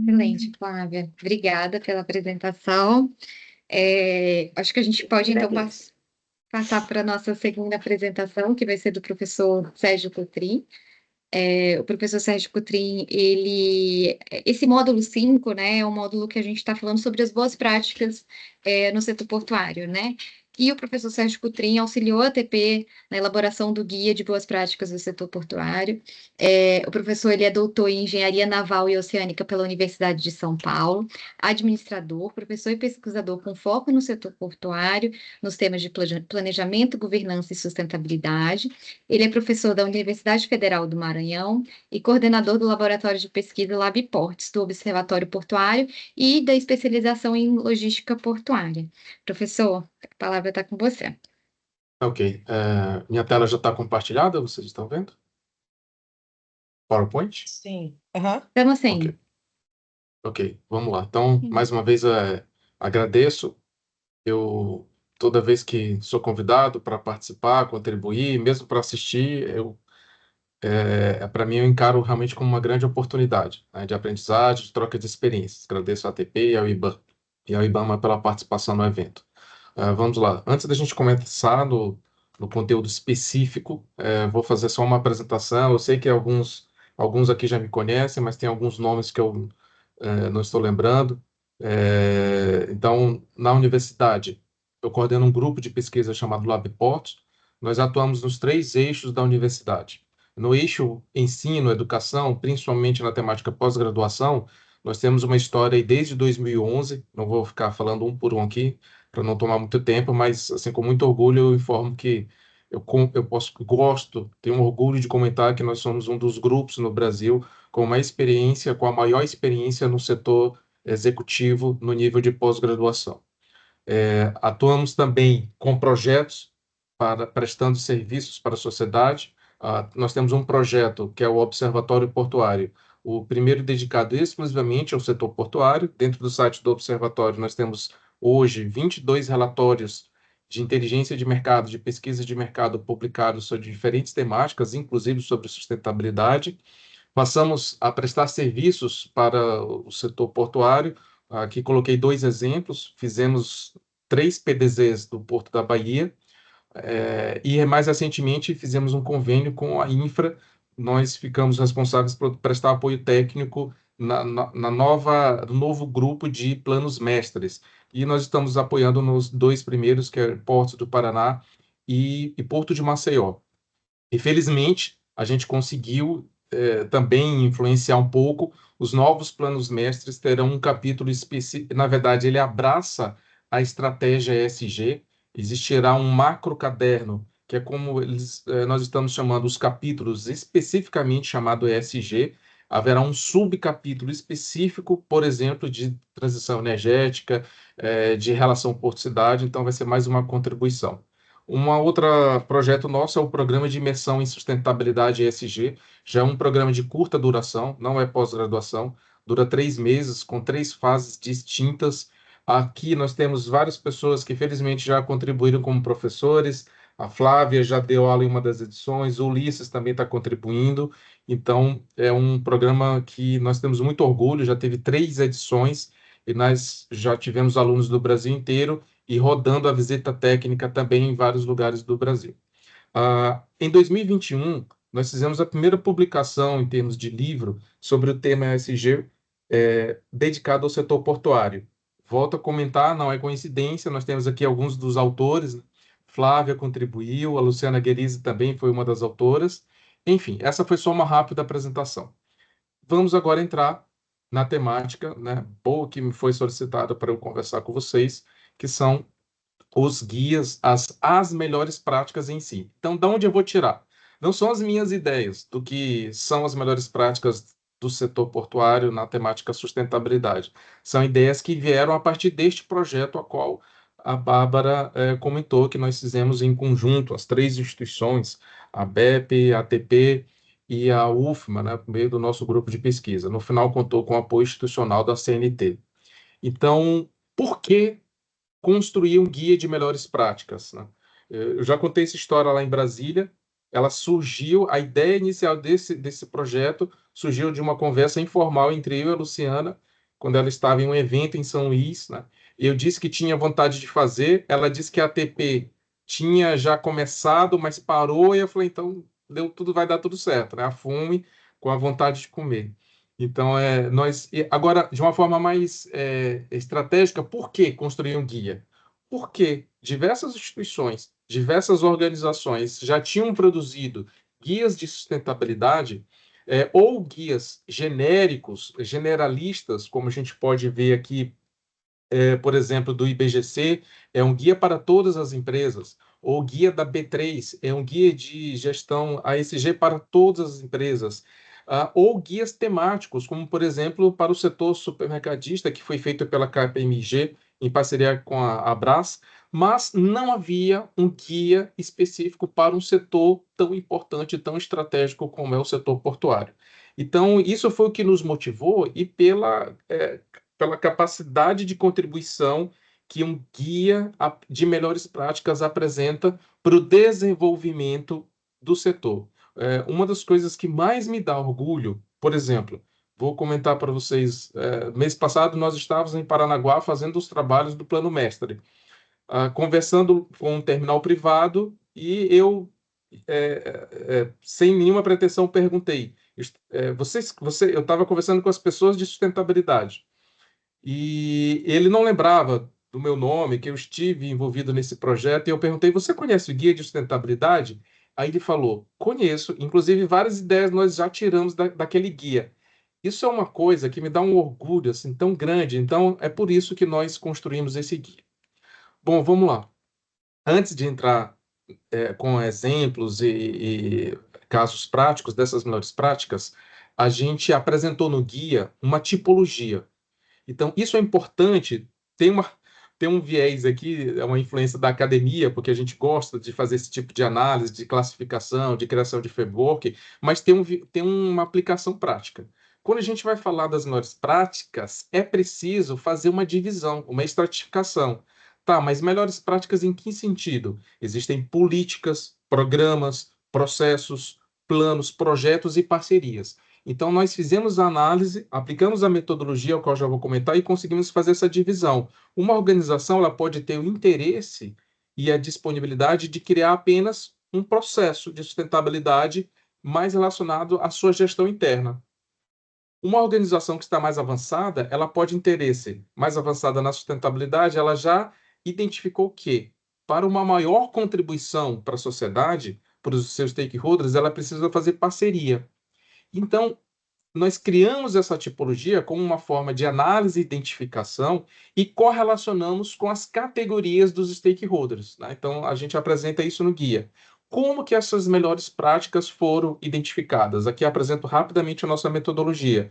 Excelente, Flávia. Obrigada pela apresentação. Acho que a gente pode, então, passar para a nossa segunda apresentação, que vai ser do professor Sérgio Cotrim. O professor Sérgio Cotrim, esse módulo 5, né, é um módulo que a gente está falando sobre as boas práticas no setor portuário, né? E o professor Sérgio Cotrim auxiliou a ATP na elaboração do Guia de Boas Práticas do Setor Portuário. O professor ele é doutor em Engenharia Naval e Oceânica pela Universidade de São Paulo, administrador, professor e pesquisador com foco no setor portuário, nos temas de planejamento, governança e sustentabilidade. Ele é professor da Universidade Federal do Maranhão e coordenador do Laboratório de Pesquisa LabPorts, do Observatório Portuário e da especialização em logística portuária. Professor, a palavra está com você. Ok. Minha tela já está compartilhada, vocês estão vendo? PowerPoint? Sim. Aham. Estamos sim. Ok. Ok, vamos lá. Então, mais uma vez, agradeço. Eu, toda vez que sou convidado para participar, contribuir, mesmo para assistir, para mim, eu encaro realmente como uma grande oportunidade, né, de aprendizagem, de troca de experiências. Agradeço ao ATP e ao IBAMA pela participação no evento. Vamos lá. Antes da gente começar no conteúdo específico, vou fazer só uma apresentação. Eu sei que alguns aqui já me conhecem, mas tem alguns nomes que eu não estou lembrando. Então, na universidade, eu coordeno um grupo de pesquisa chamado LabPort. Nós atuamos nos 3 eixos da universidade. No eixo ensino, educação, principalmente na temática pós-graduação, nós temos uma história aí desde 2011, não vou ficar falando um por um aqui, para não tomar muito tempo, mas assim, com muito orgulho eu informo que tenho um orgulho de comentar que nós somos um dos grupos no Brasil com a maior experiência no setor executivo no nível de pós-graduação. Atuamos também com projetos prestando serviços para a sociedade. Nós temos um projeto que é o Observatório Portuário, o primeiro dedicado exclusivamente ao setor portuário. Dentro do site do Observatório, nós temos hoje 22 relatórios de inteligência de mercado, de pesquisa de mercado publicados sobre diferentes temáticas, inclusive sobre sustentabilidade. Passamos a prestar serviços para o setor portuário. Aqui coloquei 2 exemplos. Fizemos 3 PDZs do Porto da Bahia, e mais recentemente fizemos um convênio com a Infra. Nós ficamos responsáveis por prestar apoio técnico no novo grupo de planos mestres. E nós estamos apoiando nos 2 primeiros, que é Porto do Paraná e Porto de Maceió. E felizmente a gente conseguiu também influenciar um pouco. Os novos planos mestres terão um capítulo específico. Na verdade, ele abraça a estratégia ESG. Existirá um macro caderno, que é como nós estamos chamando os capítulos especificamente chamado ESG. Haverá um subcapítulo específico, por exemplo, de transição energética, de relação porto-cidade, então vai ser mais uma contribuição. Uma outra projeto nosso é o Programa de Imersão em Sustentabilidade ESG, já é um programa de curta duração, não é pós-graduação, dura 3 meses, com 3 fases distintas. Aqui nós temos várias pessoas que felizmente já contribuíram como professores, a Flávia já deu aula em uma das edições, o Ulisses também está contribuindo, então é um programa que nós temos muito orgulho, já teve 3 edições, e nós já tivemos alunos do Brasil inteiro, e rodando a visita técnica também em vários lugares do Brasil. Em 2021, nós fizemos a primeira publicação em termos de livro sobre o tema ESG dedicado ao setor portuário. Volto a comentar, não é coincidência, nós temos aqui alguns dos autores, né? Flávia contribuiu, a Luciana Guerizzi também foi uma das autoras. Enfim, essa foi só uma rápida apresentação. Vamos agora entrar na temática, né, boa que me foi solicitada para eu conversar com vocês, que são os guias, as melhores práticas em si. Então, de onde eu vou tirar? Não são as minhas ideias do que são as melhores práticas do setor portuário na temática sustentabilidade. São ideias que vieram a partir deste projeto, a qual a Bárbara comentou, que nós fizemos em conjunto, as 3 instituições, a BEP, a ATP e a UFMA, né, por meio do nosso grupo de pesquisa. No final, contou com o apoio institucional da CNT. Então, por que construir um guia de melhores práticas, né? Eu já contei essa história lá em Brasília. Ela surgiu, a ideia inicial desse projeto surgiu de uma conversa informal entre eu e a Luciana, quando ela estava em um evento em São Luís, né? Eu disse que tinha vontade de fazer, ela disse que a ATP tinha já começado, mas parou, e eu falei, então vai dar tudo certo, né? A fome com a vontade de comer. Então, agora, de uma forma mais estratégica, por que construir um guia? Porque diversas instituições, diversas organizações já tinham produzido guias de sustentabilidade, ou guias genéricos, generalistas, como a gente pode ver aqui, por exemplo, do IBGC, é um guia para todas as empresas, ou o guia da B3, é um guia de gestão ASG para todas as empresas, ou guias temáticos, como, por exemplo, para o setor supermercadista, que foi feito pela KPMG, em parceria com a Abras, mas não havia um guia específico para um setor tão importante, tão estratégico como é o setor portuário. Então, isso foi o que nos motivou, e pela capacidade de contribuição que um guia de melhores práticas apresenta para o desenvolvimento do setor. Uma das coisas que mais me dá orgulho, por exemplo, vou comentar para vocês, mês passado nós estávamos em Paranaguá fazendo os trabalhos do Plano Mestre, conversando com um terminal privado, e eu, sem nenhuma pretensão, perguntei, eu estava conversando com as pessoas de sustentabilidade, e ele não lembrava do meu nome, que eu estive envolvido nesse projeto, e eu perguntei, você conhece o Guia de Sustentabilidade? Aí ele falou, conheço, inclusive várias ideias nós já tiramos daquele guia. Isso é uma coisa que me dá um orgulho assim tão grande, então é por isso que nós construímos esse guia. Bom, vamos lá. Antes de entrar com exemplos e casos práticos dessas melhores práticas, a gente apresentou no guia uma tipologia. Então, isso é importante. Tem um viés aqui, é uma influência da academia, porque a gente gosta de fazer esse tipo de análise, de classificação, de criação de framework, mas tem uma aplicação prática. Quando a gente vai falar das melhores práticas, é preciso fazer uma divisão, uma estratificação. Tá, mas melhores práticas em que sentido? Existem políticas, programas, processos, planos, projetos e parcerias. Então, nós fizemos a análise, aplicamos a metodologia, ao qual já vou comentar, e conseguimos fazer essa divisão. Uma organização ela pode ter o interesse e a disponibilidade de criar apenas um processo de sustentabilidade mais relacionado à sua gestão interna. Uma organização que está mais avançada, ela pode interesse mais avançada na sustentabilidade, ela já identificou que, para uma maior contribuição para a sociedade, para os seus stakeholders, ela precisa fazer parceria. Então, nós criamos essa tipologia como uma forma de análise e identificação e correlacionamos com as categorias dos stakeholders, né? Então, a gente apresenta isso no guia. Como que essas melhores práticas foram identificadas? Aqui apresento rapidamente a nossa metodologia.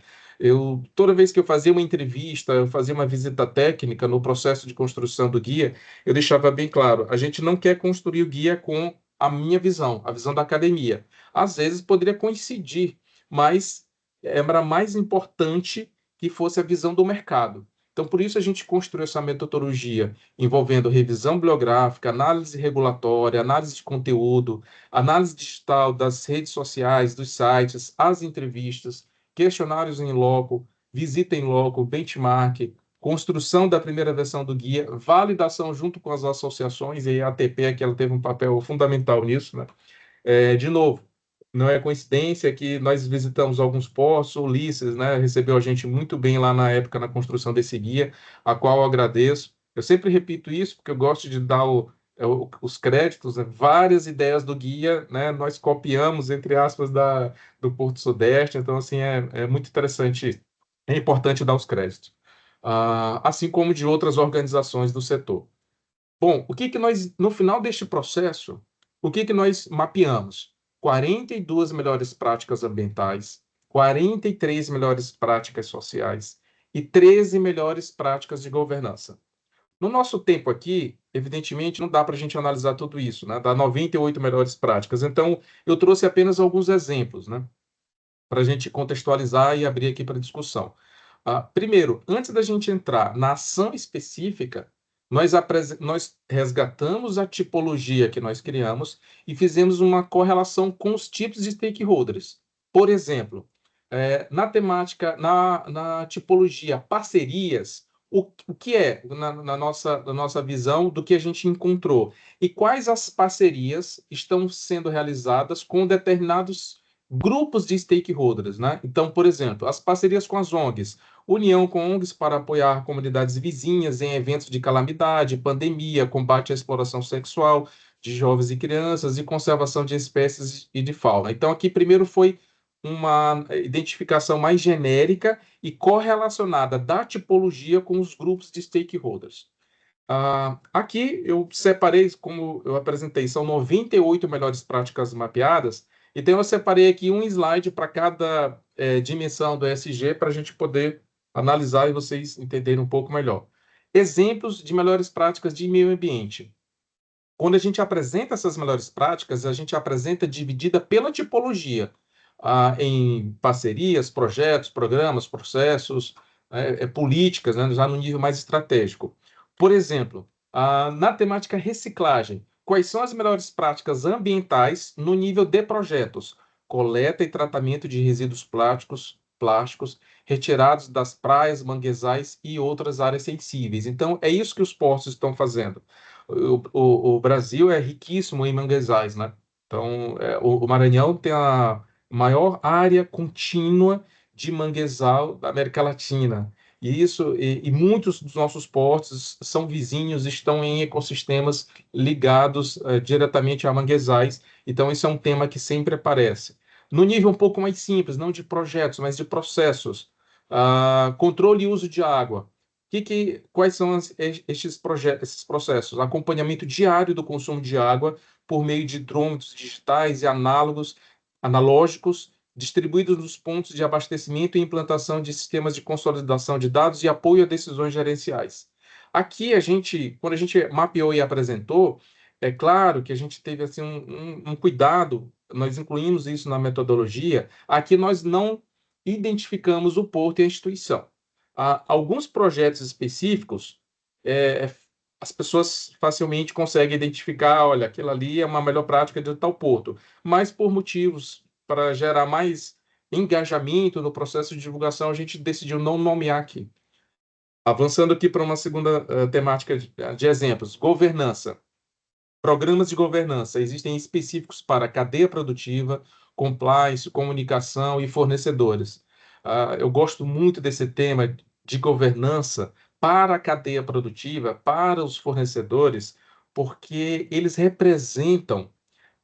Toda vez que eu fazia uma entrevista, eu fazia uma visita técnica no processo de construção do guia, eu deixava bem claro, a gente não quer construir o guia com a minha visão, a visão da academia. Às vezes poderia coincidir, mas era mais importante que fosse a visão do mercado. Então, por isso a gente construiu essa metodologia envolvendo revisão bibliográfica, análise regulatória, análise de conteúdo, análise digital das redes sociais, dos sites, as entrevistas, questionários em loco, visita em loco, benchmark, construção da primeira versão do guia, validação junto com as associações, e a ATP aqui ela teve um papel fundamental nisso, né? De novo, não é coincidência que nós visitamos alguns postos, o Ulisses, né, recebeu a gente muito bem lá na época na construção desse guia, a qual eu agradeço. Eu sempre repito isso, porque eu gosto de dar os créditos, né, várias ideias do guia, né, nós copiamos, entre aspas, do Porto Sudeste, então, assim, é muito interessante, é importante dar os créditos. Assim como de outras organizações do setor. Bom, o que que nós, no final deste processo, o que que nós mapeamos? 42 melhores práticas ambientais, 43 melhores práticas sociais e 13 melhores práticas de governança. No nosso tempo aqui, evidentemente, não dá para a gente analisar tudo isso, né? Dá 98 melhores práticas. Então, eu trouxe apenas alguns exemplos, né? Para a gente contextualizar e abrir aqui para discussão. Primeiro, antes da gente entrar na ação específica, nós resgatamos a tipologia que nós criamos e fizemos uma correlação com os tipos de stakeholders. Por exemplo, na temática, na tipologia parcerias, o que é, na nossa visão, do que a gente encontrou? E quais as parcerias estão sendo realizadas com determinados grupos de stakeholders, né? Então, por exemplo, as parcerias com as ONGs, união com ONGs para apoiar comunidades vizinhas em eventos de calamidade, pandemia, combate à exploração sexual de jovens e crianças e conservação de espécies e de fauna. Então, aqui primeiro foi uma identificação mais genérica e correlacionada da tipologia com os grupos de stakeholders. Aqui eu separei, como eu apresentei, são 98 melhores práticas mapeadas, então eu separei aqui um slide para cada dimensão do ESG para a gente poder analisar e vocês entenderem um pouco melhor. Exemplos de melhores práticas de meio ambiente. Quando a gente apresenta essas melhores práticas, a gente apresenta dividida pela tipologia, em parcerias, projetos, programas, processos, políticas, né, já no nível mais estratégico. Por exemplo, na temática reciclagem, quais são as melhores práticas ambientais no nível de projetos? Coleta e tratamento de resíduos plásticos retirados das praias, manguezais e outras áreas sensíveis. Então, é isso que os postos estão fazendo. O Brasil é riquíssimo em manguezais, né? Então, o Maranhão tem a maior área contínua de manguezal da América Latina. E muitos dos nossos portos são vizinhos, estão em ecossistemas ligados diretamente a manguezais. Então, isso é um tema que sempre aparece. No nível um pouco mais simples, não de projetos, mas de processos. Controle e uso de água. Quais são esses processos? Acompanhamento diário do consumo de água por meio de hidrômetros digitais e analógicos, distribuídos nos pontos de abastecimento e implantação de sistemas de consolidação de dados e apoio a decisões gerenciais. Aqui, quando a gente mapeou e apresentou, é claro que a gente teve assim, um cuidado, nós incluímos isso na metodologia, aqui nós não identificamos o porto e a instituição. Alguns projetos específicos, as pessoas facilmente conseguem identificar, olha, aquilo ali é uma melhor prática de tal porto, mas por motivos para gerar mais engajamento no processo de divulgação, a gente decidiu não nomear aqui. Avançando aqui para uma segunda temática de exemplos, governança. Programas de governança existem específicos para cadeia produtiva, compliance, comunicação e fornecedores. Eu gosto muito desse tema de governança para a cadeia produtiva, para os fornecedores, porque eles representam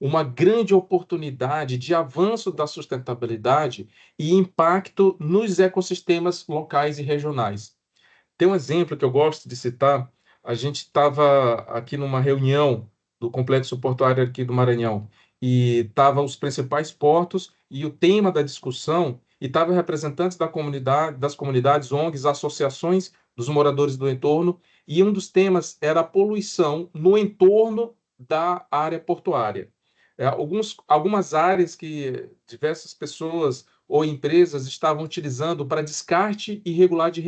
uma grande oportunidade de avanço da sustentabilidade e impacto nos ecossistemas locais e regionais. Tem um exemplo que eu gosto de citar. A gente estava aqui numa reunião do Complexo Portuário aqui do Maranhão e estavam os principais portos e o tema da discussão, e estavam representantes da comunidade, das comunidades, ONGs, associações dos moradores do entorno, e um dos temas era a poluição no entorno da área portuária. Algumas áreas que diversas pessoas ou empresas estavam utilizando para descarte irregular de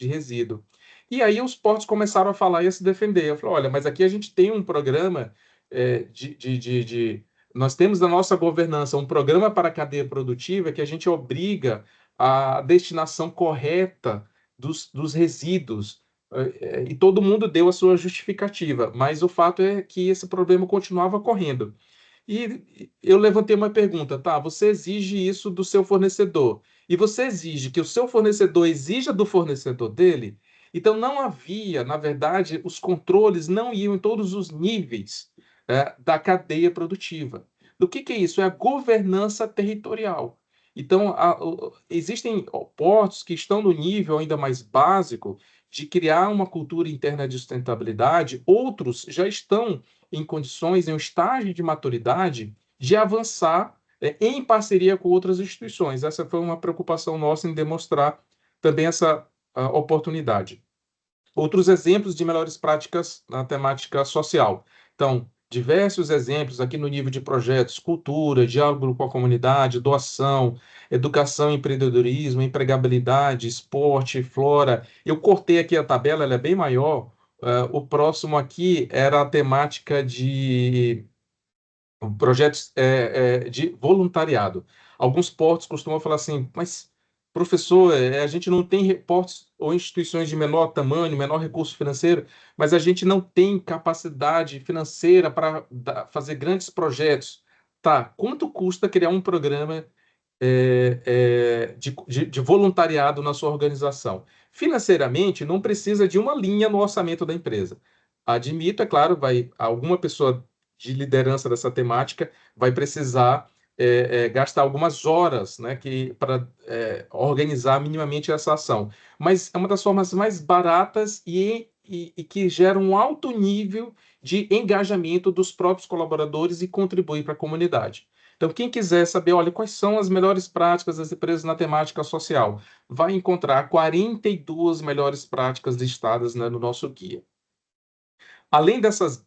resíduo. E aí os portos começaram a falar e a se defender. Eu falei, olha, mas aqui a gente tem um programa nós temos na nossa governança um programa para a cadeia produtiva que a gente obriga a destinação correta dos resíduos. E todo mundo deu a sua justificativa, mas o fato é que esse problema continuava correndo. E eu levantei uma pergunta, tá? Você exige isso do seu fornecedor e você exige que o seu fornecedor exija do fornecedor dele? Então não havia, na verdade, os controles não iam em todos os níveis da cadeia produtiva. Do que é isso? É a governança territorial. Então, existem portos que estão no nível ainda mais básico de criar uma cultura interna de sustentabilidade, outros já estão em condições, em um estágio de maturidade, de avançar em parceria com outras instituições. Essa foi uma preocupação nossa em demonstrar também essa oportunidade. Outros exemplos de melhores práticas na temática social. Então, diversos exemplos aqui no nível de projetos, cultura, diálogo com a comunidade, doação, educação, empreendedorismo, empregabilidade, esporte, flora. Eu cortei aqui a tabela, ela é bem maior. O próximo aqui era a temática de projetos de voluntariado. Alguns portos costumam falar assim, mas, professor, a gente não tem portos ou instituições de menor tamanho, menor recurso financeiro, mas a gente não tem capacidade financeira para fazer grandes projetos. Tá, quanto custa criar um programa de voluntariado na sua organização? Financeiramente, não precisa de uma linha no orçamento da empresa. Admito, é claro, alguma pessoa de liderança dessa temática vai precisar gastar algumas horas, né, para organizar minimamente essa ação. Mas é uma das formas mais baratas e que gera um alto nível de engajamento dos próprios colaboradores e contribui para a comunidade. Então, quem quiser saber, olha, quais são as melhores práticas das empresas na temática social, vai encontrar 42 melhores práticas listadas, né, no nosso guia. Além dessas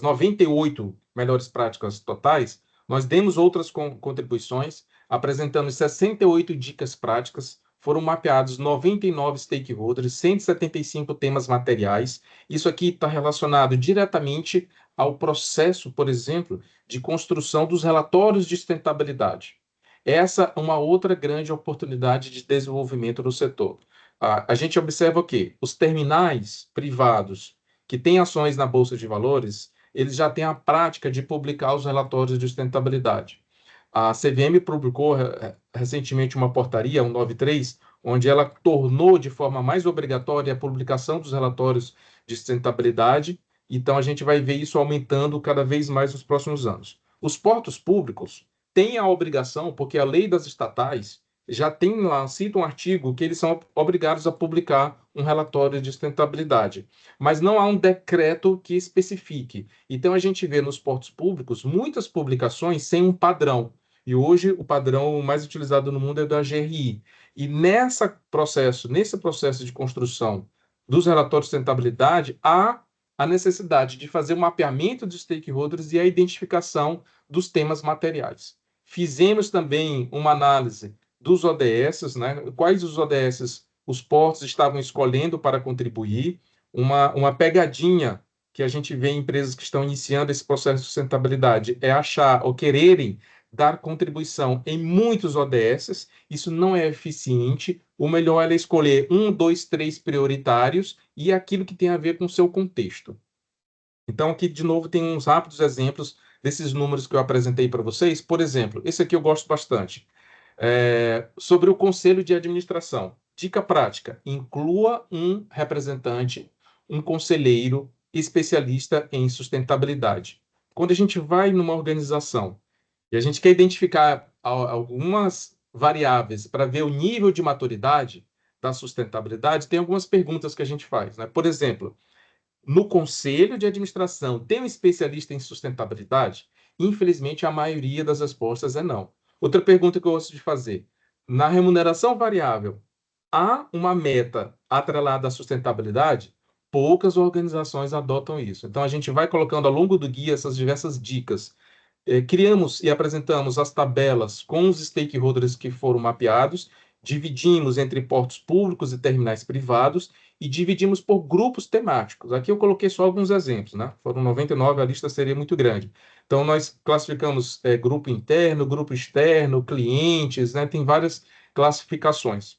98 melhores práticas totais, nós demos outras contribuições, apresentando 68 dicas práticas, foram mapeados 99 stakeholders, 175 temas materiais. Isso aqui está relacionado diretamente ao processo, por exemplo, de construção dos relatórios de sustentabilidade. Essa é uma outra grande oportunidade de desenvolvimento no setor. A gente observa o quê? Os terminais privados que têm ações na Bolsa de Valores, eles já têm a prática de publicar os relatórios de sustentabilidade. A CVM publicou recentemente uma portaria, 193, onde ela tornou de forma mais obrigatória a publicação dos relatórios de sustentabilidade. Então, a gente vai ver isso aumentando cada vez mais nos próximos anos. Os portos públicos têm a obrigação, porque a lei das estatais já tem lá, cita um artigo que eles são obrigados a publicar um relatório de sustentabilidade, mas não há um decreto que especifique. Então, a gente vê nos portos públicos muitas publicações sem um padrão. E hoje o padrão mais utilizado no mundo é da GRI. E nesse processo de construção dos relatórios de sustentabilidade, há a necessidade de fazer um mapeamento de stakeholders e a identificação dos temas materiais. Fizemos também uma análise dos ODS, né? Quais os ODS os portos estavam escolhendo para contribuir, uma pegadinha que a gente vê em empresas que estão iniciando esse processo de sustentabilidade é achar ou quererem dar contribuição em muitos ODS. Isso não é eficiente. O melhor é escolher 1, 2, 3 prioritários e aquilo que tem a ver com o seu contexto. Então, aqui, de novo, tem uns rápidos exemplos desses números que eu apresentei para vocês. Por exemplo, esse aqui eu gosto bastante. Sobre o conselho de administração. Dica prática: inclua um representante, um conselheiro especialista em sustentabilidade. quando a gente vai numa organização e a gente quer identificar algumas variáveis para ver o nível de maturidade da sustentabilidade, tem algumas perguntas que a gente faz, né? Por exemplo, no conselho de administração, tem um especialista em sustentabilidade? Infelizmente, a maioria das respostas é não. Outra pergunta que eu gosto de fazer: na remuneração variável, há uma meta atrelada à sustentabilidade? Poucas organizações adotam isso. Então, a gente vai colocando ao longo do guia essas diversas dicas. Criamos e apresentamos as tabelas com os stakeholders que foram mapeados, dividimos entre portos públicos e terminais privados e dividimos por grupos temáticos. Aqui eu coloquei só alguns exemplos, né? Foram 99, a lista seria muito grande. Então, nós classificamos grupo interno, grupo externo, clientes, né? Tem várias classificações.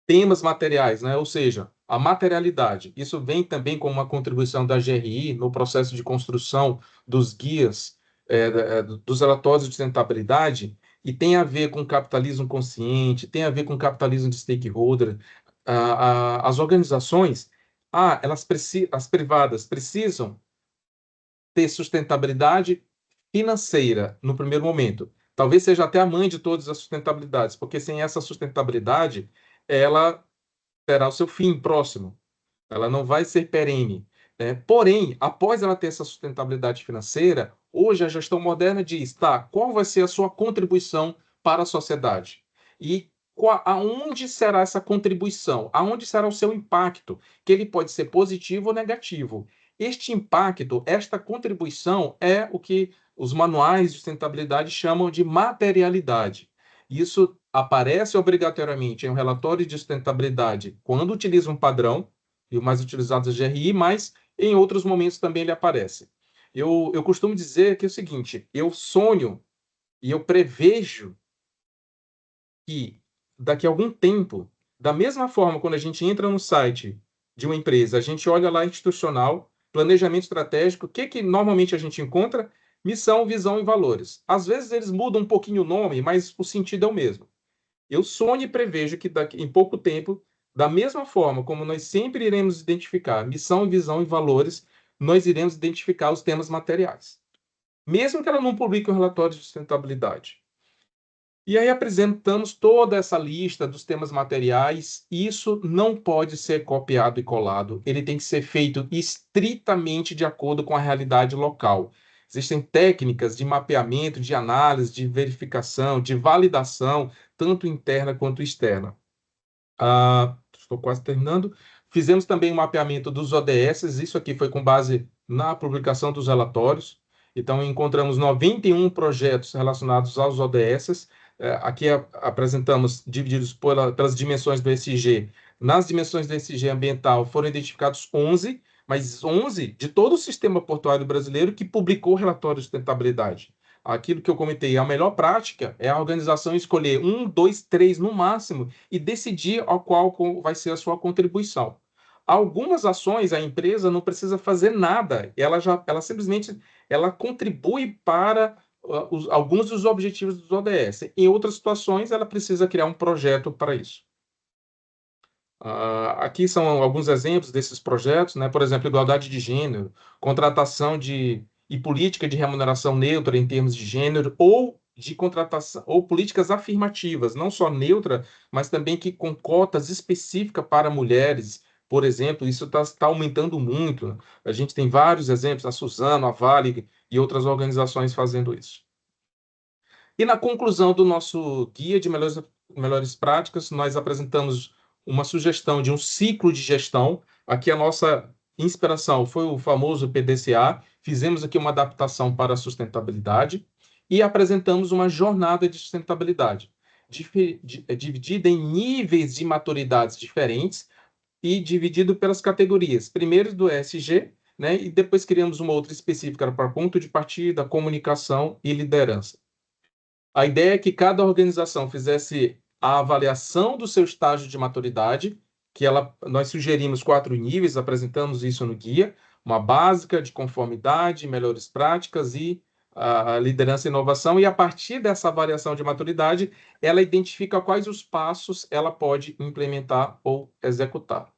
Temas materiais, né? Ou seja, a materialidade. Isso vem também como uma contribuição da GRI no processo de construção dos guias, dos relatórios de sustentabilidade, e tem a ver com capitalismo consciente, tem a ver com capitalismo de stakeholder. As organizações, as privadas precisam ter sustentabilidade financeira no primeiro momento. Talvez seja até a mãe de todas as sustentabilidades, porque sem essa sustentabilidade, ela terá o seu fim próximo. Ela não vai ser perene, né? Porém, após ela ter essa sustentabilidade financeira, hoje a gestão moderna diz, tá, qual vai ser a sua contribuição para a sociedade? E aonde será essa contribuição? Aonde será o seu impacto? Que ele pode ser positivo ou negativo. Este impacto, esta contribuição é o que os manuais de sustentabilidade chamam de materialidade. Isso aparece obrigatoriamente em um relatório de sustentabilidade quando utiliza um padrão, e o mais utilizado é o GRI, mas em outros momentos também ele aparece. Eu costumo dizer que é o seguinte: eu sonho e eu prevejo que daqui a algum tempo, da mesma forma quando a gente entra no site de uma empresa, a gente olha lá institucional, planejamento estratégico, o que normalmente a gente encontra? Missão, visão e valores. Às vezes eles mudam um pouquinho o nome, mas o sentido é o mesmo. Eu sonho e prevejo que em pouco tempo, da mesma forma como nós sempre iremos identificar missão, visão e valores, nós iremos identificar os temas materiais. Mesmo que ela não publique um relatório de sustentabilidade. E aí apresentamos toda essa lista dos temas materiais. Isso não pode ser copiado e colado. Ele tem que ser feito estritamente de acordo com a realidade local. Existem técnicas de mapeamento, de análise, de verificação, de validação, tanto interna quanto externa. Estou quase terminando. Fizemos também um mapeamento dos ODS. Isso aqui foi com base na publicação dos relatórios. Então, encontramos 91 projetos relacionados aos ODS. Aqui apresentamos, divididos pelas dimensões do ESG. Nas dimensões do ESG ambiental foram identificados 11, mas 11 de todo o sistema portuário brasileiro que publicou o relatório de sustentabilidade. Aquilo que eu comentei, a melhor prática é a organização escolher 1, 2, 3 no máximo e decidir ao qual vai ser a sua contribuição. Algumas ações a empresa não precisa fazer nada, ela simplesmente contribui para alguns dos objetivos dos ODS. Em outras situações, ela precisa criar um projeto para isso. Aqui são alguns exemplos desses projetos, né? Por exemplo, igualdade de gênero, contratação e política de remuneração neutra em termos de gênero, ou de contratação, ou políticas afirmativas, não só neutra, mas também que com cotas específicas para mulheres. Por exemplo, isso está aumentando muito. A gente tem vários exemplos, a Suzano, a Vale e outras organizações fazendo isso. E na conclusão do nosso guia de melhores práticas, nós apresentamos uma sugestão de um ciclo de gestão. Aqui a nossa inspiração foi o famoso PDCA. Fizemos aqui uma adaptação para a sustentabilidade e apresentamos uma jornada de sustentabilidade, dividida em níveis de maturidades diferentes e dividido pelas categorias. Primeiro do ESG, né, e depois criamos uma outra específica para ponto de partida, comunicação e liderança. A ideia é que cada organização fizesse a avaliação do seu estágio de maturidade, nós sugerimos 4 níveis, apresentamos isso no guia, uma básica de conformidade, melhores práticas e a liderança e inovação, e a partir dessa avaliação de maturidade, ela identifica quais os passos ela pode implementar ou executar.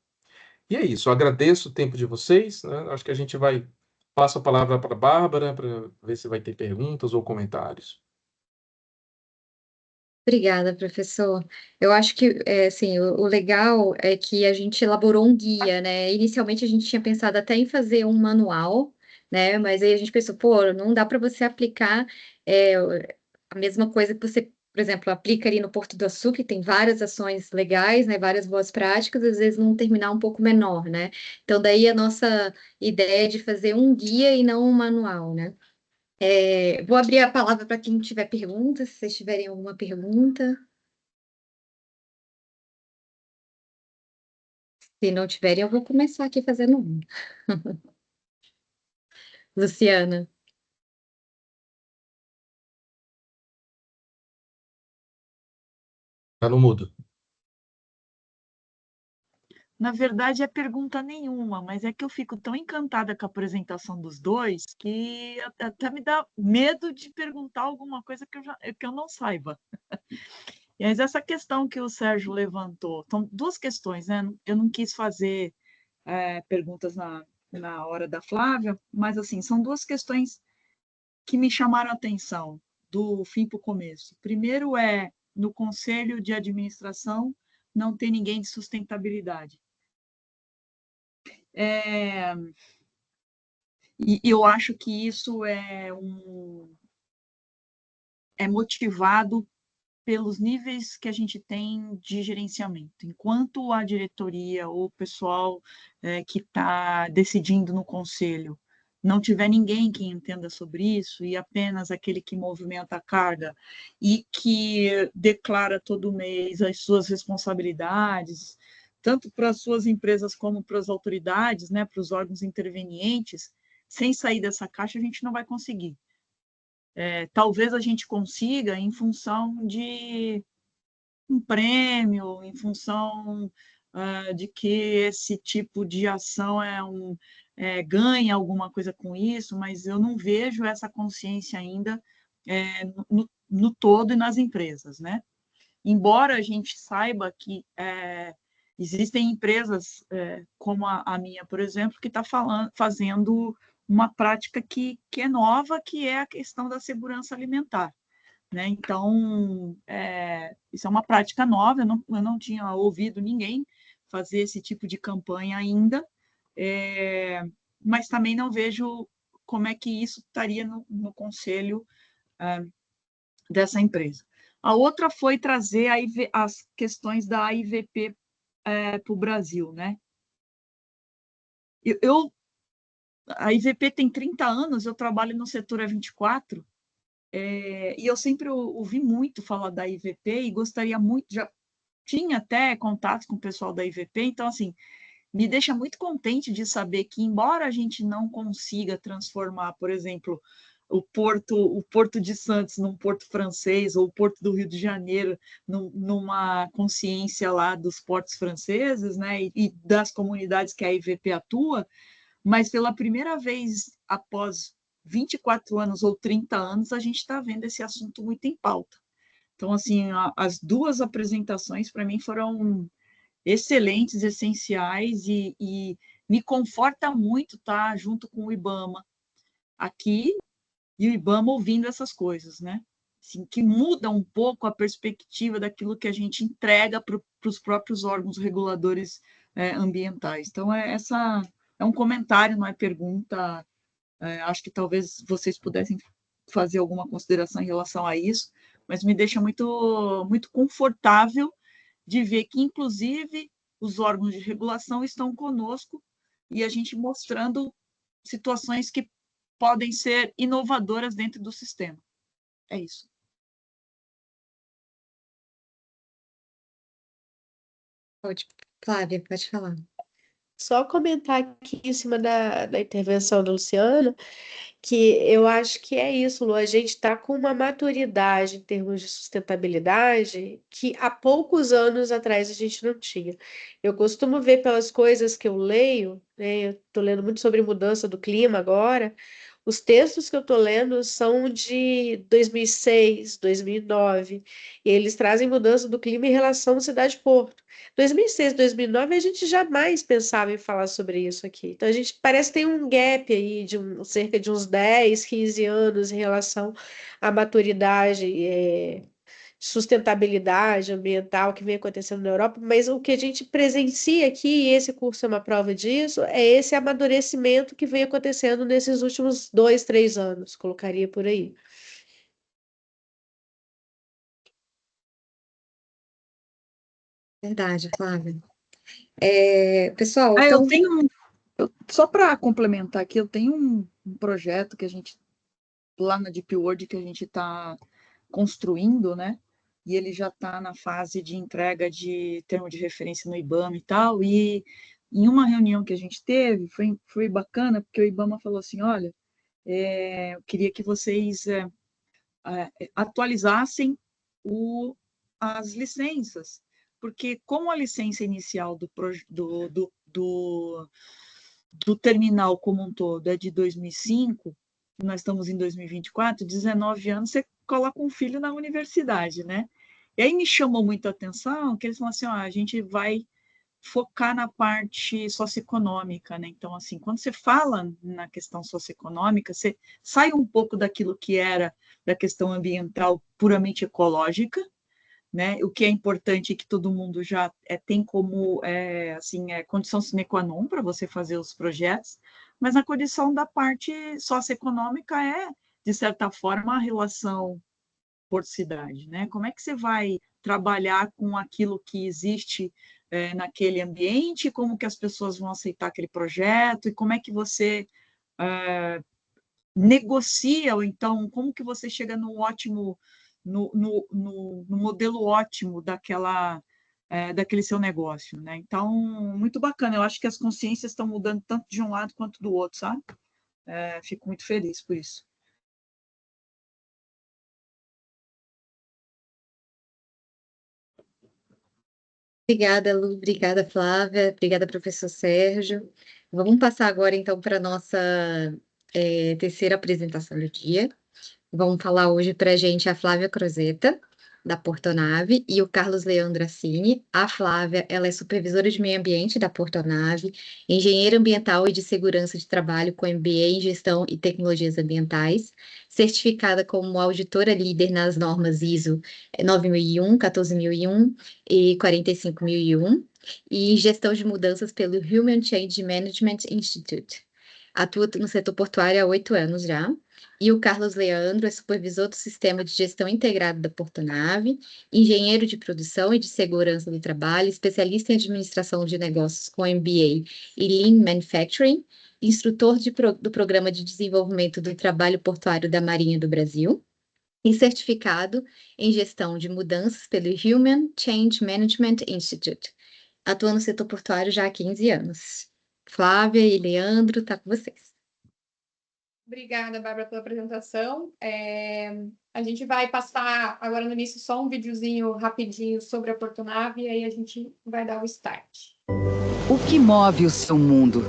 E é isso, eu agradeço o tempo de vocês, né? Acho que a gente vai Passo a palavra para a Bárbara para ver se vai ter perguntas ou comentários. Obrigada, professor. Eu acho que, assim, o legal é que a gente elaborou um guia, né? Inicialmente a gente tinha pensado até em fazer um manual, né? Mas aí a gente pensou, pô, não dá para você aplicar é, a mesma coisa que você, por exemplo, aplica ali no Porto do Açúcar, que tem várias ações legais, né? Várias boas práticas, às vezes num terminal um pouco menor, né? Então, daí a nossa ideia é de fazer um guia e não um manual, né? Vou abrir a palavra para quem tiver perguntas, se vocês tiverem alguma pergunta. Se não tiverem, eu vou começar aqui fazendo um. Luciana. Está no mudo. Na verdade, é pergunta nenhuma, mas é que eu fico tão encantada com a apresentação dos dois que até me dá medo de perguntar alguma coisa que eu não saiba. Mas essa questão que o Sérgio levantou, são duas questões, né? Eu não quis fazer perguntas na hora da Flávia, mas assim, são duas questões que me chamaram a atenção do fim para o começo. Primeiro é, no conselho de administração, não ter ninguém de sustentabilidade. E eu acho que isso é motivado pelos níveis que a gente tem de gerenciamento. Enquanto a diretoria ou o pessoal que está decidindo no conselho não tiver ninguém que entenda sobre isso e apenas aquele que movimenta a carga e que declara todo mês as suas responsabilidades, tanto para as suas empresas como para as autoridades, né, para os órgãos intervenientes, sem sair dessa caixa, a gente não vai conseguir. Talvez a gente consiga em função de um prêmio, em função de que esse tipo de ação ganha alguma coisa com isso, mas eu não vejo essa consciência ainda no todo e nas empresas, né? Embora a gente saiba que existem empresas como a minha, por exemplo, que está fazendo uma prática que é nova, que é a questão da segurança alimentar. Né? Então, isso é uma prática nova, eu não tinha ouvido ninguém fazer esse tipo de campanha ainda, mas também não vejo como é que isso estaria no conselho dessa empresa. A outra foi trazer as questões da AIVP para o Brasil. Né? A IVP tem 30 anos, eu trabalho no setor há 24, e eu sempre ouvi muito falar da IVP e gostaria muito, já tinha até contatos com o pessoal da IVP, então, assim, me deixa muito contente de saber que, embora a gente não consiga transformar, por exemplo, o Porto de Santos num porto francês, ou o Porto do Rio de Janeiro numa consciência lá dos portos franceses, né, e das comunidades que a IVP atua, mas pela primeira vez após 24 anos ou 30 anos, a gente está vendo esse assunto muito em pauta. Então, assim, as duas apresentações, para mim, foram excelentes, essenciais, e me conforta muito estar junto com o IBAMA aqui, e o IBAMA ouvindo essas coisas, né? Assim, que muda um pouco a perspectiva daquilo que a gente entrega para os próprios órgãos reguladores ambientais. Então, essa é um comentário, não é pergunta. Acho que talvez vocês pudessem fazer alguma consideração em relação a isso, mas me deixa muito, muito confortável de ver que, inclusive, os órgãos de regulação estão conosco e a gente mostrando situações que podem ser inovadoras dentro do sistema. É isso. Flávia, pode falar. Só comentar aqui em cima da intervenção da Luciana, que eu acho que é isso, Lu, a gente está com uma maturidade em termos de sustentabilidade que há poucos anos atrás a gente não tinha. Eu costumo ver pelas coisas que eu leio, né, eu estou lendo muito sobre mudança do clima agora, Os textos que eu estou lendo são de 2006, 2009, e eles trazem mudança do clima em relação à cidade-porto. 2006, 2009, a gente jamais pensava em falar sobre isso aqui. Então, a gente parece que tem um gap aí de cerca de uns 10, 15 anos em relação à maturidade, sustentabilidade ambiental que vem acontecendo na Europa, mas o que a gente presencia aqui, e esse curso é uma prova disso, é esse amadurecimento que vem acontecendo nesses últimos 2, 3 anos, colocaria por aí. Verdade, Flávia. Pessoal, Ah, então, só para complementar aqui, eu tenho um projeto que a gente, lá na Deep World, que a gente está construindo, né? E ele já está na fase de entrega de termo de referência no IBAMA e tal. E em uma reunião que a gente teve, foi bacana, porque o IBAMA falou assim: olha, eu queria que vocês atualizassem as licenças, porque como a licença inicial do terminal como um todo é de 2005, nós estamos em 2024, 19 anos, você coloca um filho na universidade, né? E aí me chamou muito a atenção que eles falaram assim, ó, a gente vai focar na parte socioeconômica, né? Então, assim, quando você fala na questão socioeconômica, você sai um pouco daquilo que era da questão ambiental puramente ecológica, né? O que é importante é que todo mundo já tem como condição sine qua non para você fazer os projetos, mas a condição da parte socioeconômica é, de certa forma, a relação por cidade, né? Como é que você vai trabalhar com aquilo que existe naquele ambiente, como que as pessoas vão aceitar aquele projeto e como é que você negocia, ou então como que você chega no ótimo, no modelo ótimo daquele seu negócio, né? Então, muito bacana. Eu acho que as consciências estão mudando tanto de um lado quanto do outro, sabe? Fico muito feliz por isso. obrigada, Lu, obrigada, Flávia, obrigada, professor Sérgio. Vamos passar agora, então, para a nossa terceira apresentação do dia. Vão falar hoje para a gente a Flávia Crozeta, da Portonave, e o Carlos Leandro Assini. A Flávia, ela é supervisora de meio ambiente da Portonave, engenheira ambiental e de segurança de trabalho com MBA em gestão e tecnologias ambientais, certificada como auditora líder nas normas ISO 9001, 14001 e 45001, e gestão de mudanças pelo Human Change Management Institute. Atua no setor portuário há 8 anos já. E o Carlos Leandro é supervisor do Sistema de Gestão Integrado da Portonave, engenheiro de produção e de segurança do trabalho, especialista em administração de negócios com MBA e Lean Manufacturing, instrutor do Programa de Desenvolvimento do Trabalho Portuário da Marinha do Brasil e certificado em gestão de mudanças pelo Human Change Management Institute. Atua no setor portuário já há 15 anos. Flávia e Leandro, está com vocês. Obrigada, Bárbara, pela apresentação. A gente vai passar agora no início só um videozinho rapidinho sobre a Portonave e aí a gente vai dar o start. O que move o seu mundo?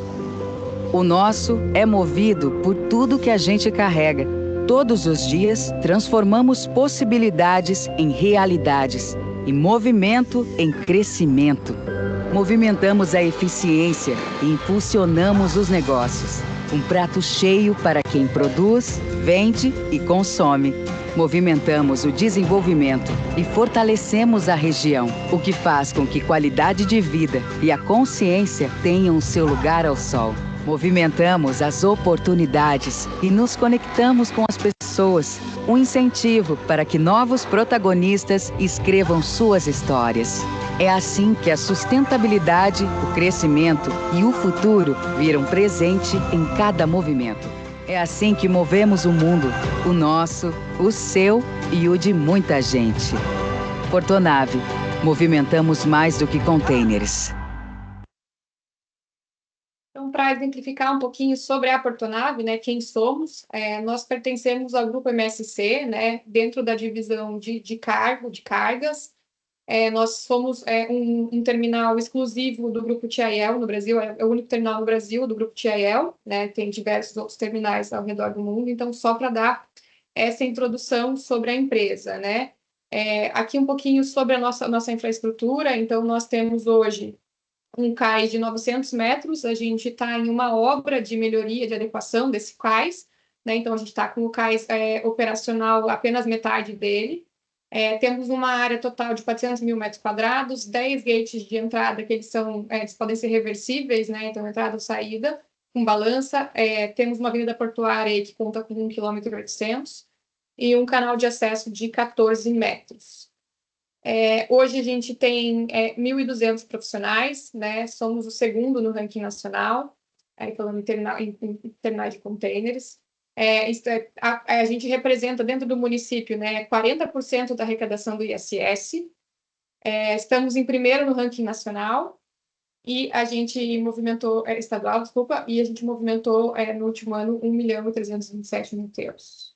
O nosso é movido por tudo que a gente carrega. Todos os dias, transformamos possibilidades em realidades e movimento em crescimento. Movimentamos a eficiência e impulsionamos os negócios. Um prato cheio para quem produz, vende e consome. Movimentamos o desenvolvimento e fortalecemos a região, o que faz com que qualidade de vida e a consciência tenham seu lugar ao sol. Movimentamos as oportunidades e nos conectamos com as pessoas, um incentivo para que novos protagonistas escrevam suas histórias. É assim que a sustentabilidade, o crescimento e o futuro viram presente em cada movimento. É assim que movemos o mundo, o nosso, o seu e o de muita gente. Portonave, movimentamos mais do que containers. Então, para exemplificar um pouquinho sobre a Portonave, né, quem somos, nós pertencemos ao grupo MSC, né, dentro da divisão de cargas. Nós somos um terminal exclusivo do Grupo TIL no Brasil, é o único terminal no Brasil do Grupo TIL, né? Tem diversos outros terminais ao redor do mundo, então só para dar essa introdução sobre a empresa, né? Aqui um pouquinho sobre a nossa infraestrutura. Então, nós temos hoje um cais de 900 metros, a gente está em uma obra de melhoria, de adequação desse cais, né? Então, a gente está com o cais operacional apenas metade dele. Temos uma área total de 400 mil metros quadrados, 10 gates de entrada, que eles podem ser reversíveis, né? Então, entrada ou saída, com balança. Temos uma avenida portuária que conta com 1,8 km e um canal de acesso de 14 metros. Hoje a gente tem 1.200 profissionais, né? Somos o segundo no ranking nacional, falando em terminais de containers. A gente representa dentro do município, né, 40% da arrecadação do ISS. Estamos em primeiro no ranking nacional e a gente movimentou, estadual, desculpa, e a gente movimentou no último ano 1.327.000 euros.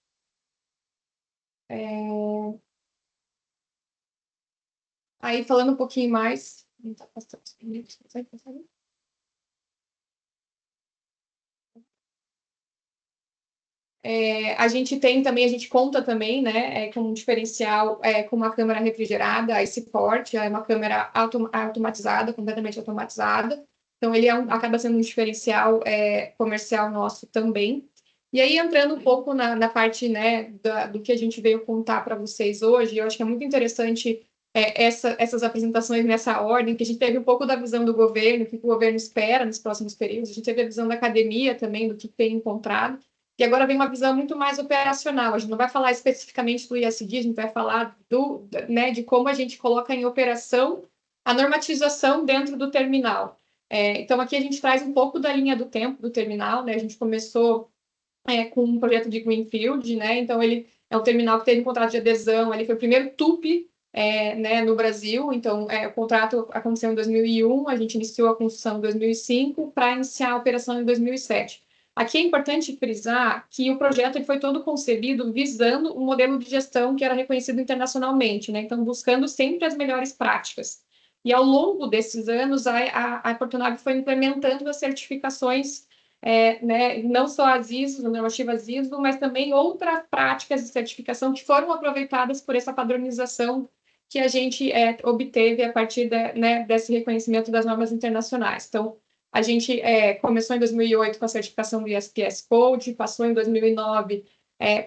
Aí, falando um pouquinho mais... a gente tem também, a gente conta também, né, com um diferencial, com uma câmera refrigerada, a Iceport, é uma câmera automatizada, completamente automatizada. Então, ele acaba sendo um diferencial comercial nosso também. E aí, entrando um pouco na parte, né, do que a gente veio contar para vocês hoje, eu acho que é muito interessante essas apresentações nessa ordem, que a gente teve um pouco da visão do governo, o que o governo espera nos próximos períodos, a gente teve a visão da academia também, do que tem encontrado, e agora vem uma visão muito mais operacional. A gente não vai falar especificamente do ISD, a gente vai falar né, de como a gente coloca em operação a normatização dentro do terminal. Então, aqui a gente traz um pouco da linha do tempo do terminal, né? A gente começou com um projeto de Greenfield, né? Então, ele é um terminal que teve um contrato de adesão, ele foi o primeiro TUP né, no Brasil. Então, o contrato aconteceu em 2001, a gente iniciou a construção em 2005 para iniciar a operação em 2007. Aqui é importante frisar que o projeto ele foi todo concebido visando um modelo de gestão que era reconhecido internacionalmente, né? Então, buscando sempre as melhores práticas. E ao longo desses anos, a Portonave foi implementando as certificações, né? Não só as ISO, a normativa ISO, mas também outras práticas de certificação que foram aproveitadas por essa padronização que a gente obteve a partir né, desse reconhecimento das normas internacionais. Então, a gente começou em 2008 com a certificação do ISPS Code, passou em 2009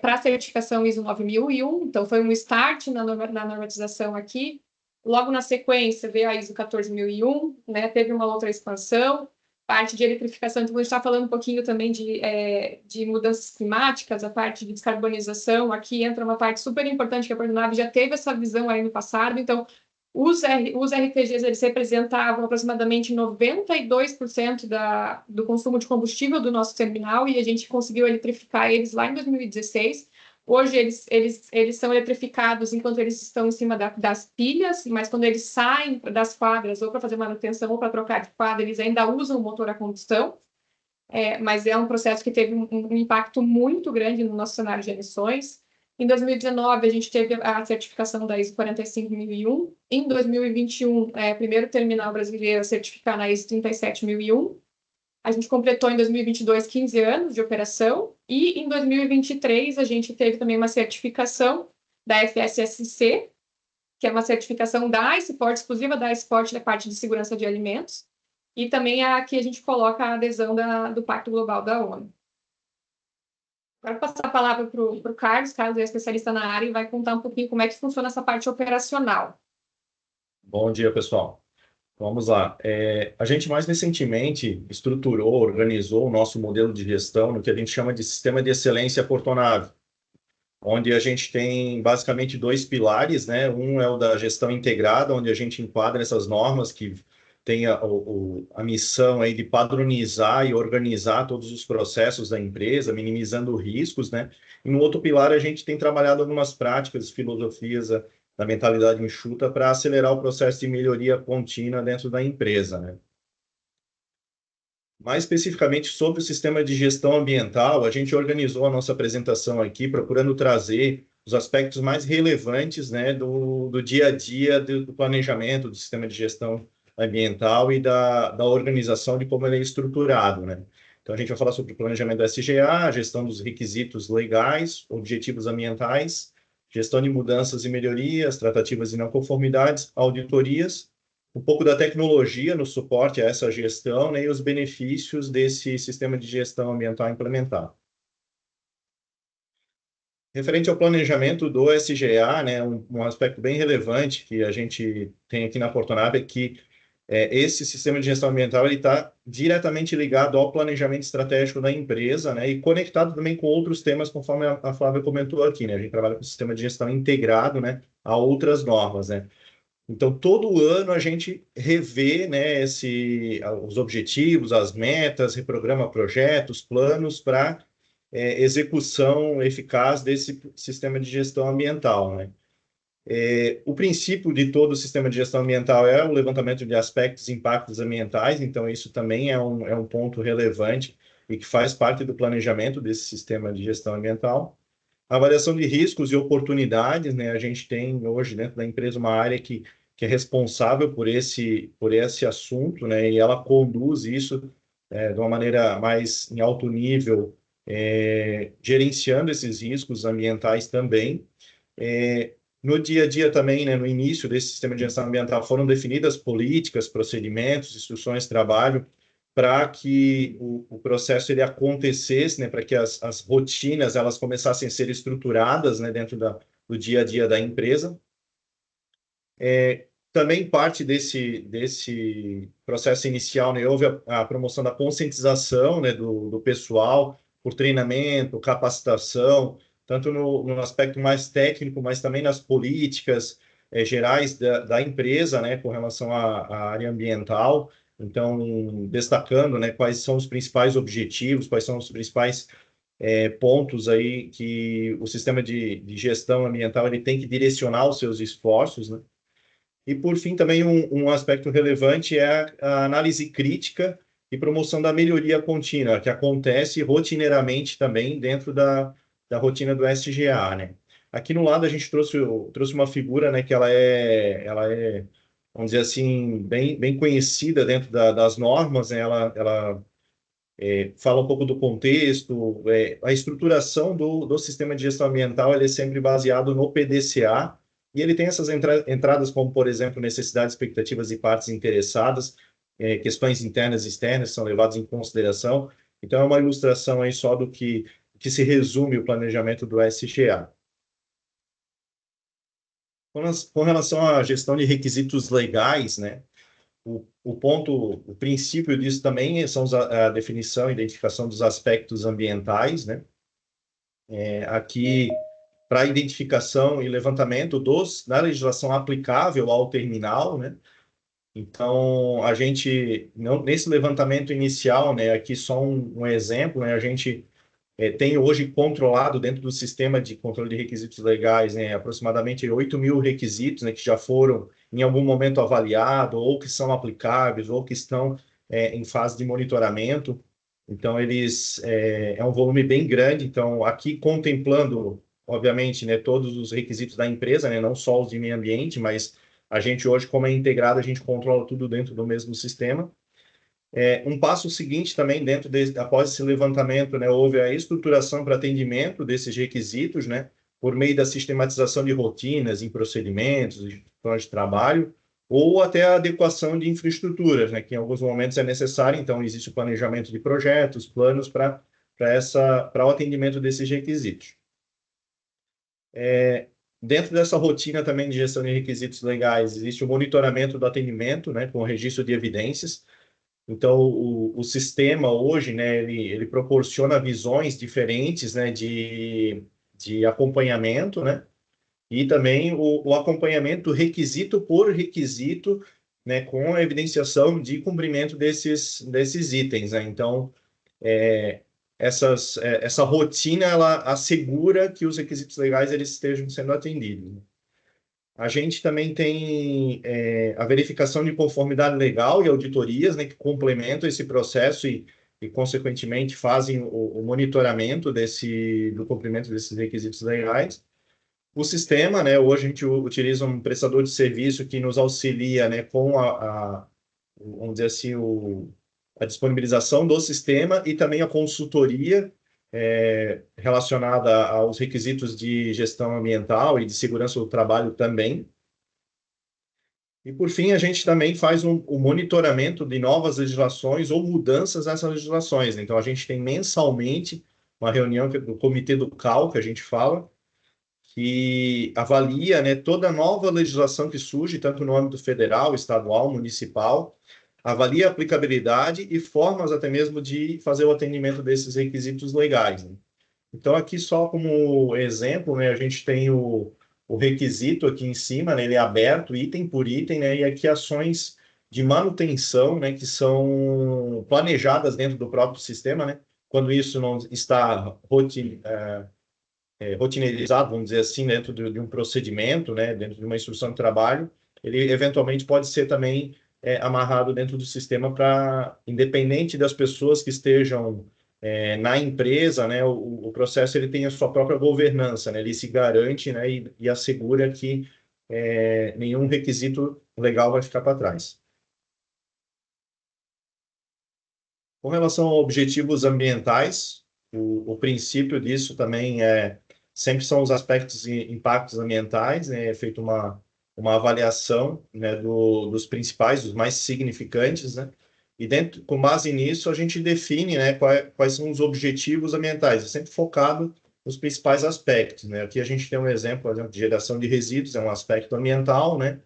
para a certificação ISO 9001, então foi um start na normatização aqui. Logo na sequência veio a ISO 14001, né, teve uma outra expansão, parte de eletrificação. Então, a gente está falando um pouquinho também de mudanças climáticas, a parte de descarbonização. Aqui entra uma parte super importante, que a Portonave já teve essa visão aí no passado. Então, os RTGs, eles representavam aproximadamente 92% do consumo de combustível do nosso terminal, e a gente conseguiu eletrificar eles lá em 2016. Hoje, eles são eletrificados enquanto eles estão em cima das pilhas, mas quando eles saem das quadras, ou para fazer manutenção, ou para trocar de quadra, eles ainda usam o motor a combustão. Mas é um processo que teve um impacto muito grande no nosso cenário de emissões. Em 2019, a gente teve a certificação da ISO 45001. Em 2021, primeiro terminal brasileiro a certificar na ISO 37001. A gente completou em 2022 15 anos de operação. E em 2023, a gente teve também uma certificação da FSSC, que é uma certificação da Iceport, exclusiva da Iceport, da parte de segurança de alimentos. E também aqui a gente coloca a adesão do Pacto Global da ONU. Agora vou passar a palavra para o Carlos. Carlos é especialista na área e vai contar um pouquinho como é que funciona essa parte operacional. Bom dia, pessoal. Vamos lá. A gente mais recentemente estruturou, organizou o nosso modelo de gestão no que a gente chama de Sistema de Excelência Portonave, onde a gente tem basicamente dois pilares, né? Um é o da gestão integrada, onde a gente enquadra essas normas que tem a missão aí de padronizar e organizar todos os processos da empresa, minimizando riscos, né? E no outro pilar, a gente tem trabalhado algumas práticas, filosofias da mentalidade enxuta para acelerar o processo de melhoria contínua dentro da empresa, né? Mais especificamente sobre o sistema de gestão ambiental, a gente organizou a nossa apresentação aqui procurando trazer os aspectos mais relevantes, né, do dia a dia do planejamento do sistema de gestão ambiental e da organização de como ele é estruturado, né? Então, a gente vai falar sobre o planejamento do SGA, a gestão dos requisitos legais, objetivos ambientais, gestão de mudanças e melhorias, tratativas de não conformidades, auditorias, um pouco da tecnologia no suporte a essa gestão, né, e os benefícios desse sistema de gestão ambiental implementado. Referente ao planejamento do SGA, né, um aspecto bem relevante que a gente tem aqui na Portonab é que esse sistema de gestão ambiental está diretamente ligado ao planejamento estratégico da empresa, né, e conectado também com outros temas, conforme a Flávia comentou aqui, né, a gente trabalha com o sistema de gestão integrado, né, a outras normas, né. Então, todo ano a gente revê, né, os objetivos, as metas, reprograma projetos, planos para execução eficaz desse sistema de gestão ambiental, né? O princípio de todo o sistema de gestão ambiental é o levantamento de aspectos e impactos ambientais, então isso também é um ponto relevante e que faz parte do planejamento desse sistema de gestão ambiental. A avaliação de riscos e oportunidades, né? A gente tem hoje dentro da empresa uma área que é responsável por esse assunto, né? E ela conduz isso de uma maneira mais em alto nível, gerenciando esses riscos ambientais também. No dia a dia também, né, no início desse sistema de gestão ambiental, foram definidas políticas, procedimentos, instruções de trabalho para que o processo ele acontecesse, né, para que as rotinas elas começassem a ser estruturadas, né, dentro do dia a dia da empresa. Também parte desse processo inicial, né, houve a promoção da conscientização, né, do pessoal por treinamento, capacitação, tanto no aspecto mais técnico, mas também nas políticas gerais da empresa, né, com relação à área ambiental. Então, destacando, né, quais são os principais objetivos, quais são os principais pontos aí que o sistema de gestão ambiental ele tem que direcionar os seus esforços, né? E, por fim, também um aspecto relevante é a análise crítica e promoção da melhoria contínua, que acontece rotineiramente também dentro da rotina do SGA, né? Aqui no lado a gente trouxe uma figura, né, que ela é, vamos dizer assim, bem conhecida dentro das normas, né? Ela fala um pouco do contexto, a estruturação do sistema de gestão ambiental ele é sempre baseado no PDCA, e ele tem essas entradas como, por exemplo, necessidades, expectativas e partes interessadas, questões internas e externas são levadas em consideração. Então, é uma ilustração aí só do que se resume o planejamento do SGA. Com relação à gestão de requisitos legais, né, o princípio disso também são a definição e identificação dos aspectos ambientais, né? Aqui, para identificação e levantamento da legislação aplicável ao terminal, né? Então, a gente, nesse levantamento inicial, né, aqui só um exemplo, né, a gente tem hoje controlado dentro do sistema de controle de requisitos legais, né, aproximadamente 8.000 requisitos, né, que já foram em algum momento avaliados, ou que são aplicáveis, ou que estão em fase de monitoramento. Então, é um volume bem grande. Então, aqui contemplando, obviamente, né, todos os requisitos da empresa, né, não só os de meio ambiente, mas a gente hoje, como é integrado, a gente controla tudo dentro do mesmo sistema. Um passo seguinte também, após esse levantamento, né, houve a estruturação para atendimento desses requisitos, né, por meio da sistematização de rotinas, em procedimentos, em planos de trabalho, ou até a adequação de infraestruturas, né, que em alguns momentos é necessário. Então, existe o planejamento de projetos, planos para o atendimento desses requisitos. Dentro dessa rotina também de gestão de requisitos legais, existe o monitoramento do atendimento, né, com o registro de evidências. Então, o sistema hoje, né, ele proporciona visões diferentes, né, de acompanhamento, né, e também o acompanhamento requisito por requisito, né, com a evidenciação de cumprimento desses itens, né. Então, essa rotina, ela assegura que os requisitos legais eles estejam sendo atendidos, né. A gente também tem a verificação de conformidade legal e auditorias, né, que complementam esse processo e consequentemente, fazem o monitoramento do cumprimento desses requisitos legais. O sistema, né, hoje a gente utiliza um prestador de serviço que nos auxilia, né, com vamos dizer assim, a disponibilização do sistema e também a consultoria relacionada aos requisitos de gestão ambiental e de segurança do trabalho também. E, por fim, a gente também faz o monitoramento de novas legislações ou mudanças nessas legislações. Então, a gente tem mensalmente uma reunião do Comitê do CAL, que a gente fala, que avalia, né, toda nova legislação que surge, tanto no âmbito federal, estadual, municipal, avalia a aplicabilidade e formas até mesmo de fazer o atendimento desses requisitos legais, né? Então, aqui só como exemplo, né, a gente tem o requisito aqui em cima, né, ele é aberto, item por item, né, e aqui ações de manutenção, né, que são planejadas dentro do próprio sistema, né, quando isso não está rotineirizado, vamos dizer assim, dentro de um procedimento, né, dentro de uma instrução de trabalho, ele eventualmente pode ser também amarrado dentro do sistema para, independente das pessoas que estejam na empresa, né, o processo ele tem a sua própria governança, né, ele se garante, né, e assegura que nenhum requisito legal vai ficar para trás. Com relação a objetivos ambientais, o princípio disso também sempre são os aspectos e impactos ambientais, né, é feita uma avaliação, né, dos principais, dos mais significantes, né, e com base nisso a gente define, né, quais são os objetivos ambientais, é sempre focado nos principais aspectos, né. Aqui a gente tem um exemplo, por exemplo, de geração de resíduos, é um aspecto ambiental, né,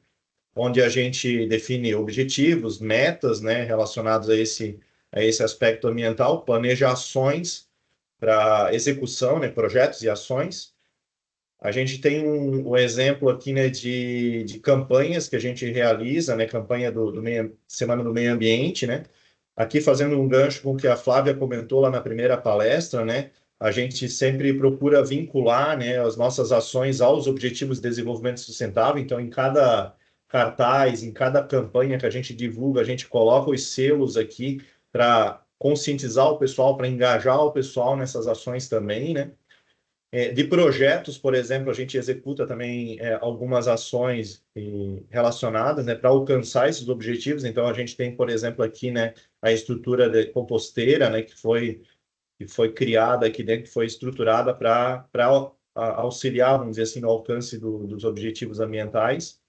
onde a gente define objetivos, metas, né, relacionados a esse aspecto ambiental, planeja ações para execução, né, projetos e ações. A gente tem um exemplo aqui, né, de campanhas que a gente realiza, né, campanha Semana do Meio Ambiente, né, aqui fazendo um gancho com o que a Flávia comentou lá na primeira palestra, né, a gente sempre procura vincular, né, as nossas ações aos Objetivos de Desenvolvimento Sustentável, então em cada cartaz, em cada campanha que a gente divulga, a gente coloca os selos aqui para conscientizar o pessoal, para engajar o pessoal nessas ações também, né. De projetos, por exemplo, a gente executa também algumas ações relacionadas, né, para alcançar esses objetivos. Então, a gente tem, por exemplo, aqui, né, a estrutura de composteira, né, que foi criada aqui dentro, que foi estruturada para auxiliar, vamos dizer assim, no alcance dos objetivos ambientais.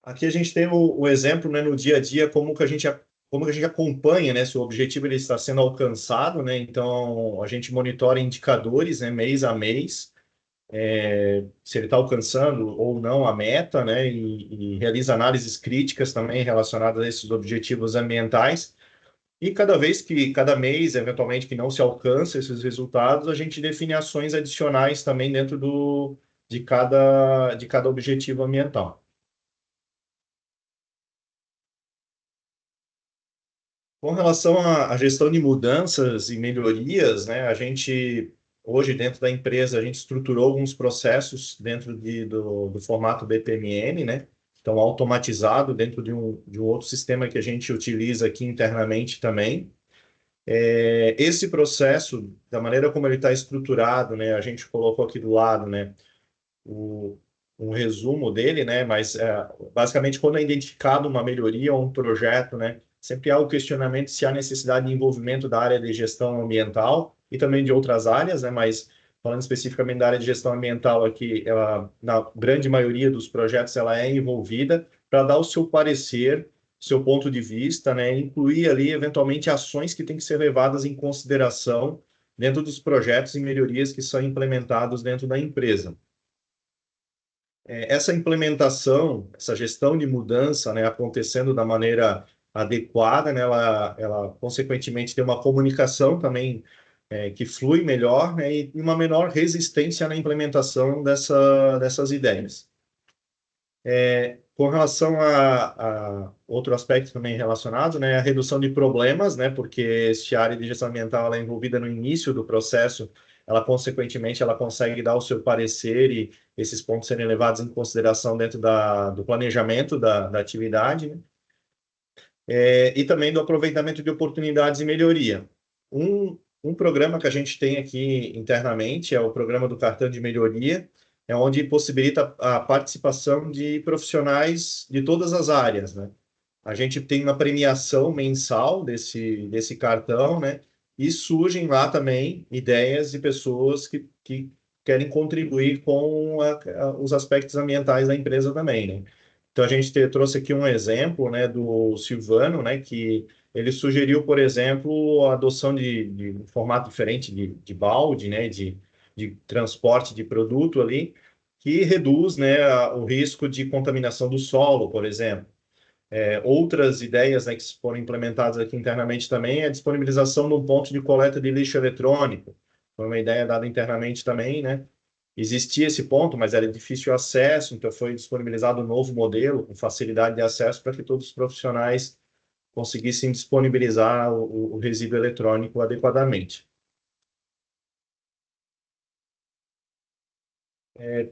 Aqui a gente tem o exemplo, né, no dia a dia, como que a gente acompanha, né, se o objetivo ele está sendo alcançado, né? Então a gente monitora indicadores, né, mês a mês, se ele está alcançando ou não a meta, né, e realiza análises críticas também relacionadas a esses objetivos ambientais. E cada mês, eventualmente, que não se alcança esses resultados, a gente define ações adicionais também dentro de cada objetivo ambiental. Com relação à gestão de mudanças e melhorias, né, hoje, dentro da empresa, a gente estruturou alguns processos dentro do formato BPMN, né, então automatizado dentro de um outro sistema que a gente utiliza aqui internamente também. Esse processo, da maneira como ele está estruturado, né, a gente colocou aqui do lado, né, um resumo dele, né, mas basicamente quando é identificado uma melhoria ou um projeto, né, sempre há o questionamento se há necessidade de envolvimento da área de gestão ambiental e também de outras áreas, né, mas falando especificamente da área de gestão ambiental aqui, na grande maioria dos projetos, ela é envolvida para dar o seu parecer, seu ponto de vista, né, incluir ali, eventualmente, ações que têm que ser levadas em consideração dentro dos projetos e melhorias que são implementados dentro da empresa. Essa implementação, essa gestão de mudança, né, acontecendo da maneira adequada, né, ela consequentemente tem uma comunicação também que flui melhor, né, e uma menor resistência na implementação dessas ideias. Com relação a outro aspecto também relacionado, né, a redução de problemas, né, porque se a área de gestão ambiental ela é envolvida no início do processo, ela consequentemente ela consegue dar o seu parecer e esses pontos serem levados em consideração dentro do planejamento da atividade, né? E também do aproveitamento de oportunidades e melhoria. Um Um programa que a gente tem aqui internamente é o programa do cartão de melhoria, é onde possibilita a participação de profissionais de todas as áreas, né? A gente tem uma premiação mensal desse cartão, né? E surgem lá também ideias de pessoas que querem contribuir com os aspectos ambientais da empresa também, né? Então, a gente trouxe aqui um exemplo, né, do Silvano, né, que ele sugeriu, por exemplo, a adoção de um formato diferente de balde, né, de transporte de produto ali, que reduz, né, o risco de contaminação do solo, por exemplo. Outras ideias, né, que foram implementadas aqui internamente também é a disponibilização de um ponto de coleta de lixo eletrônico. Foi uma ideia dada internamente também, né? Existia esse ponto, mas era difícil acesso, então foi disponibilizado um novo modelo com facilidade de acesso para que todos os profissionais conseguissem disponibilizar o resíduo eletrônico adequadamente.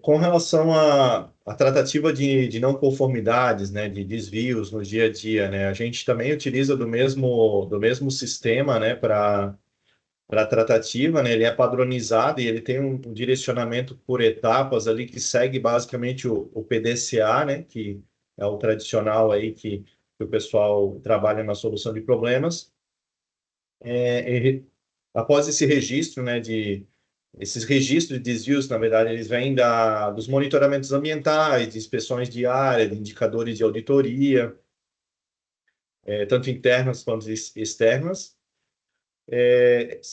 Com relação à tratativa de não conformidades, né, de desvios no dia a dia, né, a gente também utiliza do mesmo sistema, né, para a tratativa, né, ele é padronizado e ele tem um direcionamento por etapas ali que segue basicamente o PDCA, né, que é o tradicional aí que o pessoal trabalha na solução de problemas. Após esse registro, né, esses registros de desvios, na verdade, eles vêm dos monitoramentos ambientais, de inspeções de área, de indicadores de auditoria, tanto internas quanto externas.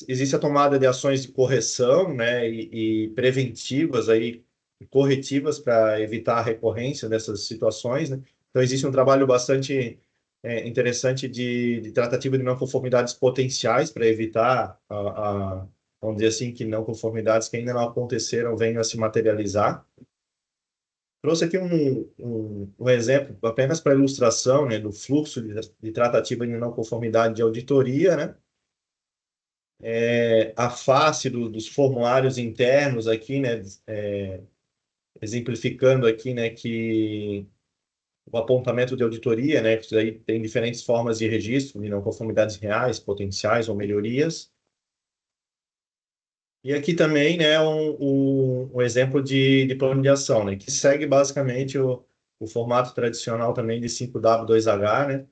Existe a tomada de ações de correção, né, e preventivas, aí, corretivas para evitar a recorrência dessas situações, né? Então, existe um trabalho bastante interessante de tratativa de não conformidades potenciais para evitar vamos dizer assim, que não conformidades que ainda não aconteceram venham a se materializar. Trouxe aqui um exemplo apenas para ilustração, né, do fluxo de tratativa de não conformidade de auditoria, né? A face dos formulários internos aqui, né, exemplificando aqui, né, que o apontamento de auditoria, né, que aí tem diferentes formas de registro de não conformidades reais, potenciais ou melhorias. E aqui também, né, um exemplo de plano de ação, né, que segue basicamente o formato tradicional também de 5W2H, né,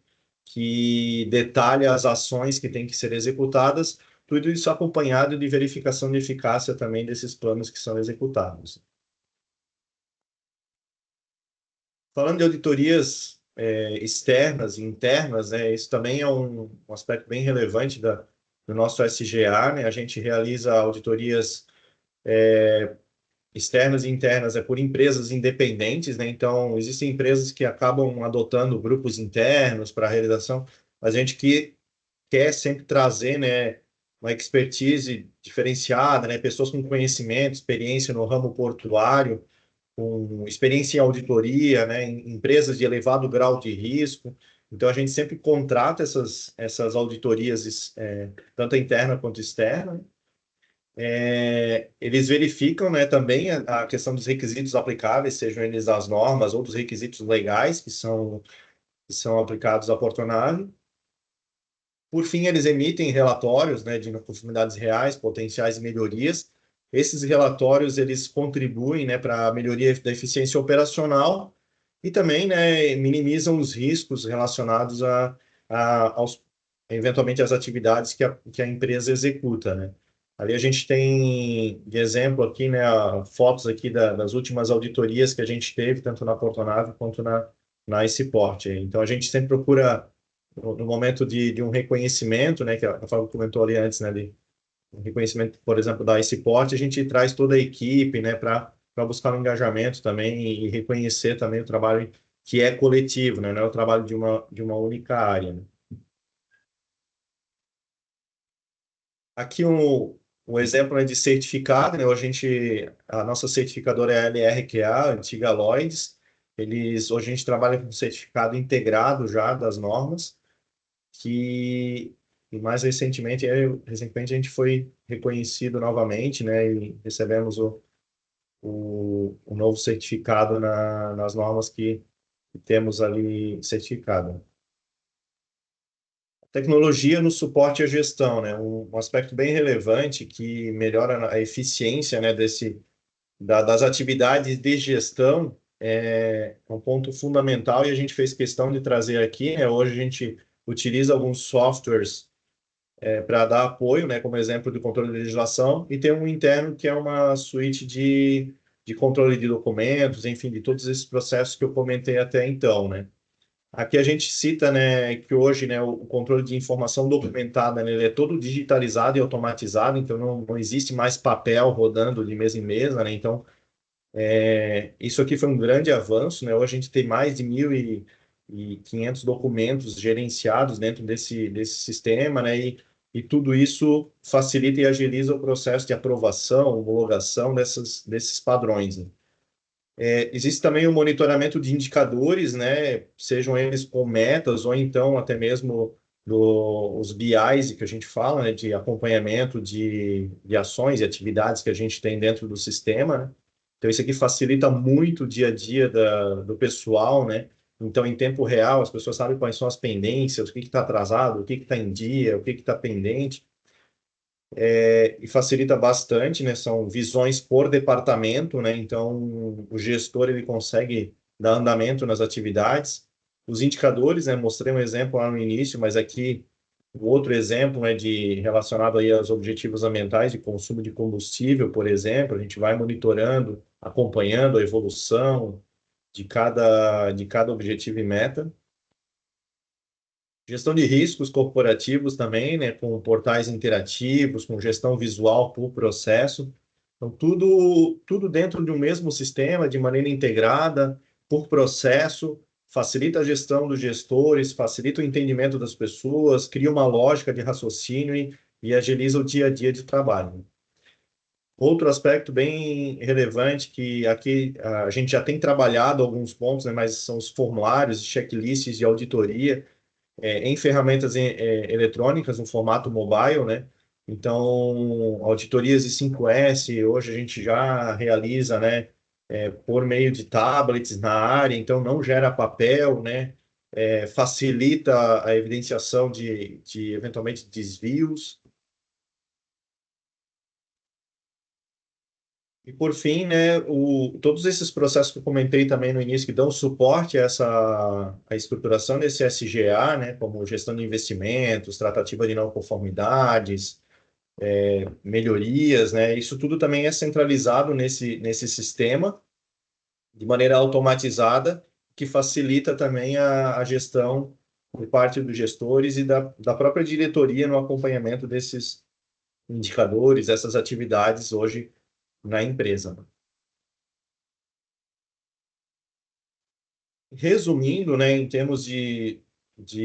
que detalha as ações que têm que ser executadas, tudo isso acompanhado de verificação de eficácia também desses planos que são executados. Falando de auditorias externas e internas, né, isso também é um aspecto bem relevante do nosso SGA, né? A gente realiza auditorias externas e internas por empresas independentes, né? Então, existem empresas que acabam adotando grupos internos para a realização, mas a gente que quer sempre trazer, né, uma expertise diferenciada, né? Pessoas com conhecimento, experiência no ramo portuário, com experiência em auditoria, né, em empresas de elevado grau de risco. Então, a gente sempre contrata essas auditorias, tanto interna quanto externa. Eles verificam, né, também a questão dos requisitos aplicáveis, sejam eles as normas ou dos requisitos legais que são aplicados à portonave. Por fim, eles emitem relatórios, né, de conformidades reais, potenciais e melhorias. Esses relatórios eles contribuem, né, para a melhoria da eficiência operacional e também, né, minimizam os riscos relacionados eventualmente às atividades que a empresa executa, né. Ali a gente tem de exemplo aqui, né, fotos aqui das últimas auditorias que a gente teve, tanto na Portonave quanto na Iceport. Então a gente sempre procura no momento de um reconhecimento, né, que a Fábio comentou ali antes, né, de um reconhecimento, por exemplo, da Iceport, a gente traz toda a equipe, né, para buscar um engajamento também e reconhecer também o trabalho que é coletivo, né, não é o trabalho de uma única área, né. Aqui um exemplo, né, de certificado, né, a nossa certificadora é a LRQA, a antiga Lloyds. Hoje a gente trabalha com certificado integrado já das normas, e mais recentemente a gente foi reconhecido novamente, né, e recebemos o novo certificado nas normas que temos ali certificado. Tecnologia no suporte à gestão, né? Um aspecto bem relevante que melhora a eficiência, né, das atividades de gestão é um ponto fundamental e a gente fez questão de trazer aqui, né? Hoje a gente utiliza alguns softwares para dar apoio, né, como exemplo de controle de legislação, e tem um interno que é uma suíte de controle de documentos, enfim, de todos esses processos que eu comentei até então, né? Aqui a gente cita, né, que hoje, né, o controle de informação documentada, né, ele é todo digitalizado e automatizado, então não existe mais papel rodando de mesa em mesa, né? Então, isso aqui foi um grande avanço, né? Hoje a gente tem mais de 1.500 documentos gerenciados dentro desse sistema, né? E tudo isso facilita e agiliza o processo de aprovação, homologação desses padrões, né? Existe também o monitoramento de indicadores, né? Sejam eles com metas ou então até mesmo os BIs que a gente fala, né? De acompanhamento de ações e atividades que a gente tem dentro do sistema, né? Então, isso aqui facilita muito o dia a dia do pessoal, né? Então, em tempo real, as pessoas sabem quais são as pendências, o que está atrasado, o que está em dia, o que está pendente. E facilita bastante, né? São visões por departamento, né? Então, o gestor ele consegue dar andamento nas atividades. Os indicadores, né? Mostrei um exemplo lá no início, mas aqui o outro exemplo é relacionado aí aos objetivos ambientais de consumo de combustível, por exemplo. A gente vai monitorando, acompanhando a evolução de cada objetivo e meta. Gestão de riscos corporativos também, né, com portais interativos, com gestão visual por processo. Então, tudo dentro de um mesmo sistema, de maneira integrada, por processo, facilita a gestão dos gestores, facilita o entendimento das pessoas, cria uma lógica de raciocínio e agiliza o dia a dia de trabalho. Outro aspecto bem relevante que aqui a gente já tem trabalhado alguns pontos, né, mas são os formulários, checklists de auditoria, em ferramentas eletrônicas, no formato mobile, né? Então, auditorias de 5S, hoje a gente já realiza, né, por meio de tablets na área, então não gera papel, né? Facilita a evidenciação de eventualmente, desvios. E, por fim, né, todos esses processos que eu comentei também no início, que dão suporte a estruturação desse SGA, né, como gestão de investimentos, tratativa de não conformidades, melhorias, né, isso tudo também é centralizado nesse sistema, de maneira automatizada, que facilita também a gestão por parte dos gestores e da própria diretoria no acompanhamento desses indicadores, essas atividades hoje na empresa. Resumindo, né, em termos de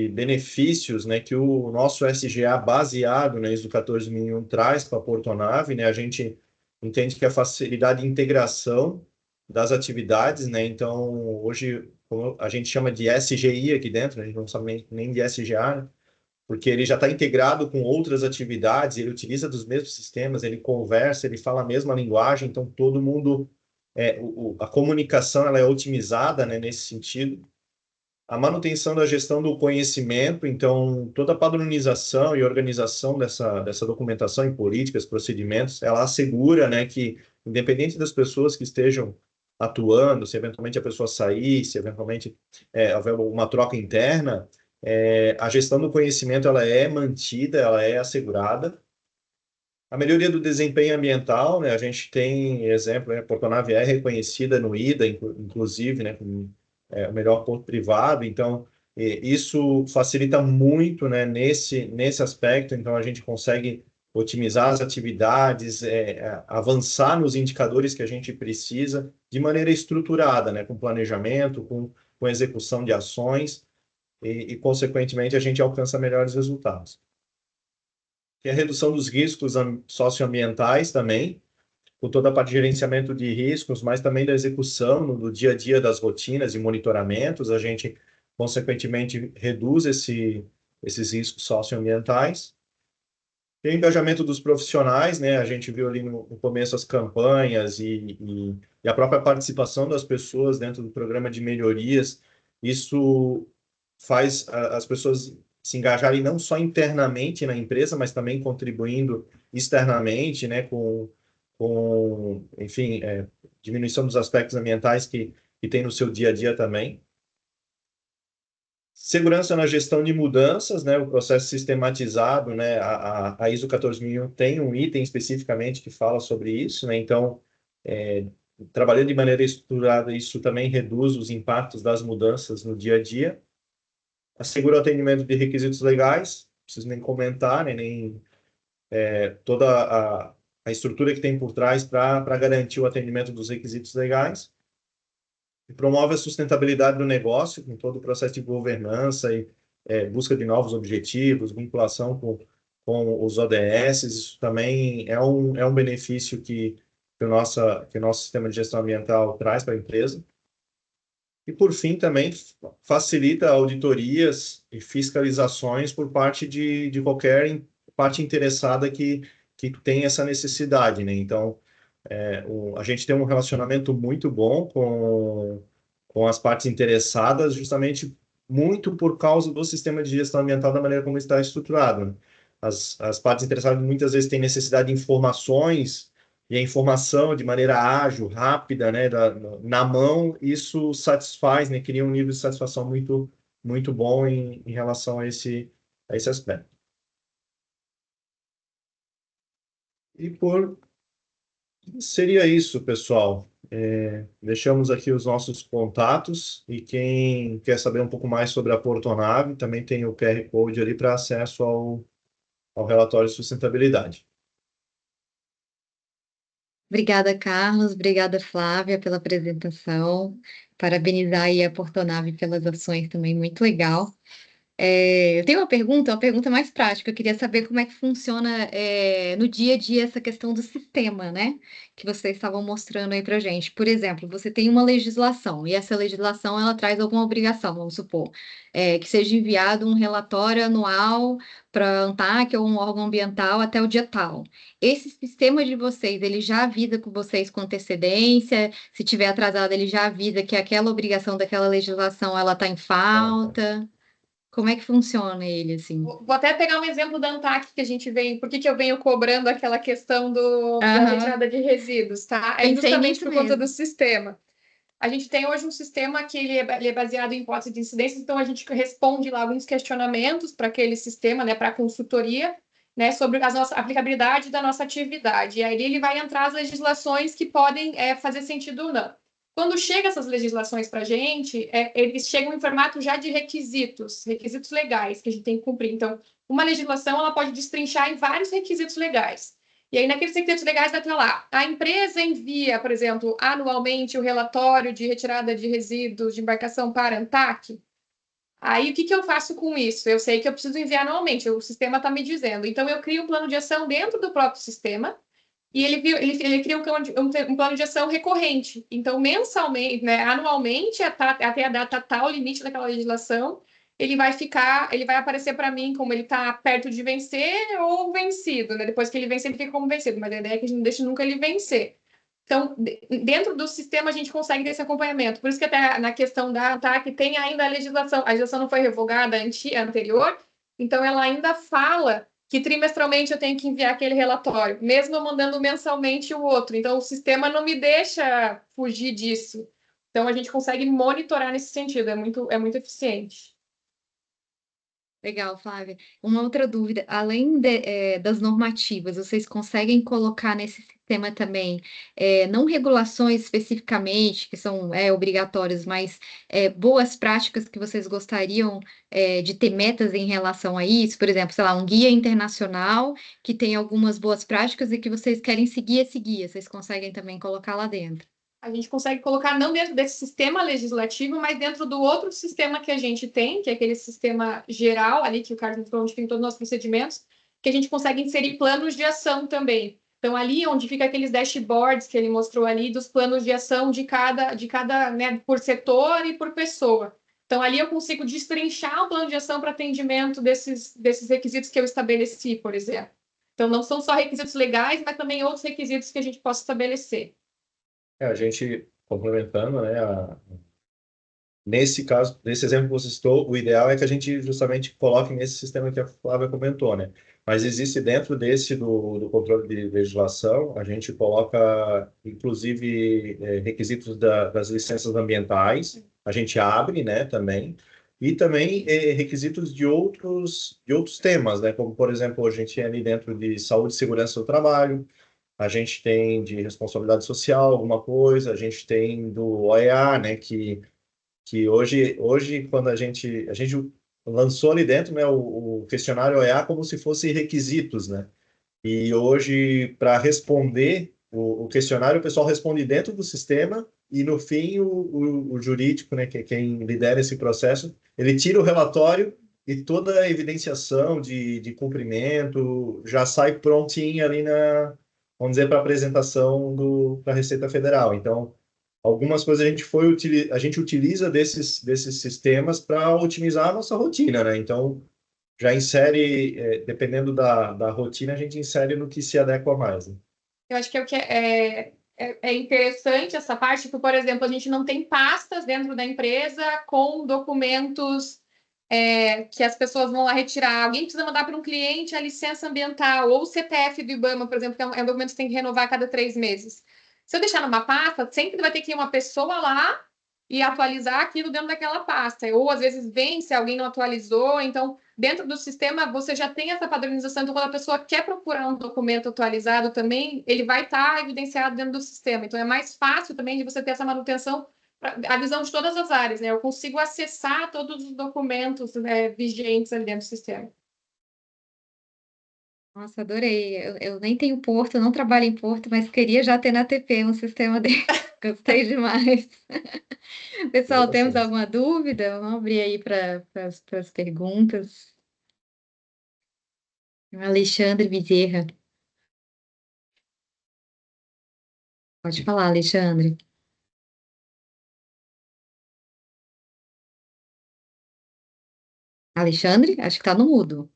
benefícios, né, que o nosso SGA baseado na ISO 14001 traz para a Portonave, né, a gente entende que a facilidade de integração das atividades, né, então hoje como a gente chama de SGI aqui dentro, né, a gente não sabe nem de SGA, né, porque ele já está integrado com outras atividades, ele utiliza dos mesmos sistemas, ele conversa, ele fala a mesma linguagem, então todo mundo, a comunicação ela é otimizada, né, nesse sentido. A manutenção da gestão do conhecimento, então toda a padronização e organização dessa documentação em políticas, procedimentos, ela assegura, né, que independente das pessoas que estejam atuando, se eventualmente a pessoa sair, se eventualmente houver uma troca interna, a gestão do conhecimento ela é mantida, ela é assegurada. A melhoria do desempenho ambiental, né, a gente tem exemplo, a Portonave é reconhecida no IDA, inclusive, né, como o melhor porto privado, então isso facilita muito, né, nesse aspecto, então a gente consegue otimizar as atividades, avançar nos indicadores que a gente precisa de maneira estruturada, né, com planejamento, com execução de ações, e, consequentemente, a gente alcança melhores resultados. Tem a redução dos riscos socioambientais também, com toda a parte de gerenciamento de riscos, mas também da execução do dia a dia das rotinas e monitoramentos, a gente, consequentemente, reduz esses riscos socioambientais. Tem o engajamento dos profissionais, né? A gente viu ali no começo as campanhas e a própria participação das pessoas dentro do programa de melhorias. Isso faz as pessoas se engajarem não só internamente na empresa, mas também contribuindo externamente, né, enfim, diminuição dos aspectos ambientais que tem no seu dia a dia também. Segurança na gestão de mudanças, né, o processo sistematizado, né, a ISO 14001 tem um item especificamente que fala sobre isso, né, então, trabalhando de maneira estruturada, isso também reduz os impactos das mudanças no dia a dia. Assegura o atendimento de requisitos legais, não preciso nem comentar, né, nem toda a estrutura que tem por trás para garantir o atendimento dos requisitos legais. E promove a sustentabilidade do negócio, com todo o processo de governança e busca de novos objetivos, vinculação com os ODS. Isso também é um benefício que o nosso sistema de gestão ambiental traz para a empresa. E, por fim, também facilita auditorias e fiscalizações por parte de qualquer parte interessada que tem essa necessidade, né? Então, a gente tem um relacionamento muito bom com as partes interessadas, justamente muito por causa do sistema de gestão ambiental da maneira como está estruturado, né? As partes interessadas muitas vezes têm necessidade de informações e a informação de maneira ágil, rápida, né, na mão, isso satisfaz, né, cria um nível de satisfação muito, muito bom em relação a esse aspecto. E seria isso, pessoal. Deixamos aqui os nossos contatos e quem quer saber um pouco mais sobre a Portonave, também tem o QR Code ali para acesso ao relatório de sustentabilidade. Obrigada, Carlos. Obrigada, Flávia, pela apresentação. Parabenizar aí a Portonave pelas ações também, muito legal. Eu tenho uma pergunta mais prática. Eu queria saber como é que funciona no dia a dia essa questão do sistema, né? Que vocês estavam mostrando aí para gente. Por exemplo, você tem uma legislação e essa legislação ela traz alguma obrigação, vamos supor, que seja enviado um relatório anual para a ANTAC ou um órgão ambiental até o dia tal. Esse sistema de vocês, ele já avisa com vocês com antecedência? Se tiver atrasado, ele já avisa que aquela obrigação daquela legislação ela está em falta? Como é que funciona ele, assim? Vou até pegar um exemplo da ANTAC que a gente vem, por que eu venho cobrando aquela questão da Aham. retirada de resíduos, tá? Pensei Justamente nisso por conta mesmo. do sistema. A gente tem hoje um sistema que ele é baseado em hipótese de incidência, então a gente responde lá alguns questionamentos para aquele sistema, né, para a consultoria, né, sobre a nossa aplicabilidade da nossa atividade. E aí ele vai entrar as legislações que podem fazer sentido ou não. Quando chegam essas legislações para a gente, eles chegam em formato já de requisitos legais que a gente tem que cumprir. Então, uma legislação ela pode destrinchar em vários requisitos legais. E aí, naqueles requisitos legais, vai estar lá. A empresa envia, por exemplo, anualmente o relatório de retirada de resíduos de embarcação para a ANTAC. Aí, o que eu faço com isso? Eu sei que eu preciso enviar anualmente, o sistema está me dizendo. Então, eu crio um plano de ação dentro do próprio sistema e ele cria um plano de ação recorrente. Então, mensalmente, né, anualmente, até a data tal, limite daquela legislação, ele vai aparecer para mim como ele está perto de vencer ou vencido, né? Depois que ele vencer, ele fica como vencido, mas a ideia é que a gente não deixe nunca ele vencer. Então, dentro do sistema, a gente consegue ter esse acompanhamento. Por isso que até na questão da ANTAC tem ainda a legislação não foi revogada anterior, então ela ainda fala que trimestralmente eu tenho que enviar aquele relatório, mesmo eu mandando mensalmente o outro. Então, o sistema não me deixa fugir disso. Então, a gente consegue monitorar nesse sentido, é muito eficiente. Legal, Flávia. Uma outra dúvida, além das normativas, vocês conseguem colocar nesse sistema também, não regulações especificamente, que são obrigatórias, mas boas práticas que vocês gostariam de ter metas em relação a isso? Por exemplo, sei lá, um guia internacional que tem algumas boas práticas e que vocês querem seguir esse guia, vocês conseguem também colocar lá dentro? A gente consegue colocar não dentro desse sistema legislativo, mas dentro do outro sistema que a gente tem, que é aquele sistema geral ali, que o Carlos falou, onde tem todos os nossos procedimentos, que a gente consegue inserir planos de ação também. Então, ali onde fica aqueles dashboards que ele mostrou ali, dos planos de ação de cada né, por setor e por pessoa. Então, ali eu consigo destrinchar o plano de ação para atendimento desses requisitos que eu estabeleci, por exemplo. Então, não são só requisitos legais, mas também outros requisitos que a gente possa estabelecer. A gente, complementando, né, Nesse caso, nesse exemplo que você citou, o ideal é que a gente justamente coloque nesse sistema que a Flávia comentou, né? Mas existe dentro desse do controle de legislação, a gente coloca, inclusive, requisitos das licenças ambientais, a gente abre, né, também, e também requisitos de outros temas, né? Como, por exemplo, a gente tem ali dentro de saúde e segurança do trabalho, a gente tem de responsabilidade social, alguma coisa, a gente tem do OEA, né, que hoje quando a gente lançou ali dentro, né, o questionário OEA como se fosse requisitos, né? E hoje, para responder o questionário, o pessoal responde dentro do sistema e, no fim, o jurídico, né, que é quem lidera esse processo, ele tira o relatório e toda a evidenciação de cumprimento já sai prontinha ali vamos dizer, para apresentação para a Receita Federal. Então, algumas coisas a gente utiliza desses sistemas para otimizar a nossa rotina, né? Então, já insere, dependendo da rotina, a gente insere no que se adequa mais, né? Eu acho que é interessante essa parte, porque, por exemplo, a gente não tem pastas dentro da empresa com documentos que as pessoas vão lá retirar. Alguém precisa mandar para um cliente a licença ambiental ou o CPF do IBAMA, por exemplo, que é um documento que tem que renovar a cada 3 meses. Se eu deixar numa pasta, sempre vai ter que ir uma pessoa lá e atualizar aquilo dentro daquela pasta. Ou, às vezes, vence, alguém não atualizou. Então, dentro do sistema, você já tem essa padronização. Então, quando a pessoa quer procurar um documento atualizado também, ele vai estar evidenciado dentro do sistema. Então, é mais fácil também de você ter essa manutenção, a visão de todas as áreas, né? Eu consigo acessar todos os documentos, né, vigentes ali dentro do sistema. Nossa, adorei. Eu nem tenho Porto, não trabalho em Porto, mas queria já ter na TP um sistema desse. Gostei demais. Pessoal, temos Bastante. alguma dúvida? Vamos abrir aí para as perguntas. Alexandre Bezerra. Pode falar, Alexandre. Alexandre? Acho que está no mudo.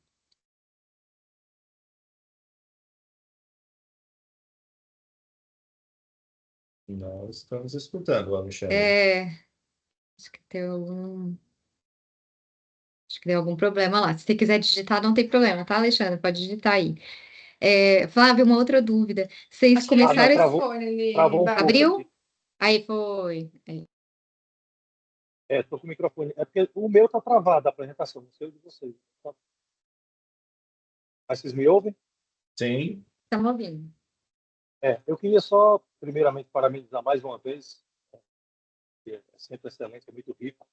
Nós estamos escutando, Alexandre. Acho que deu algum problema lá. Se você quiser digitar, não tem problema, tá, Alexandre? Pode digitar aí. Flávio, uma outra dúvida. Vocês Acho que ele começaram. travou ali, Travou um pouco Abriu? aqui. Aí foi. Estou com o microfone. É porque o meu está travado a apresentação, não sei o de vocês. Mas vocês me ouvem? Sim. Estamos ouvindo. Eu queria só, primeiramente, parabenizar mais uma vez, que é sempre excelente, é muito rico.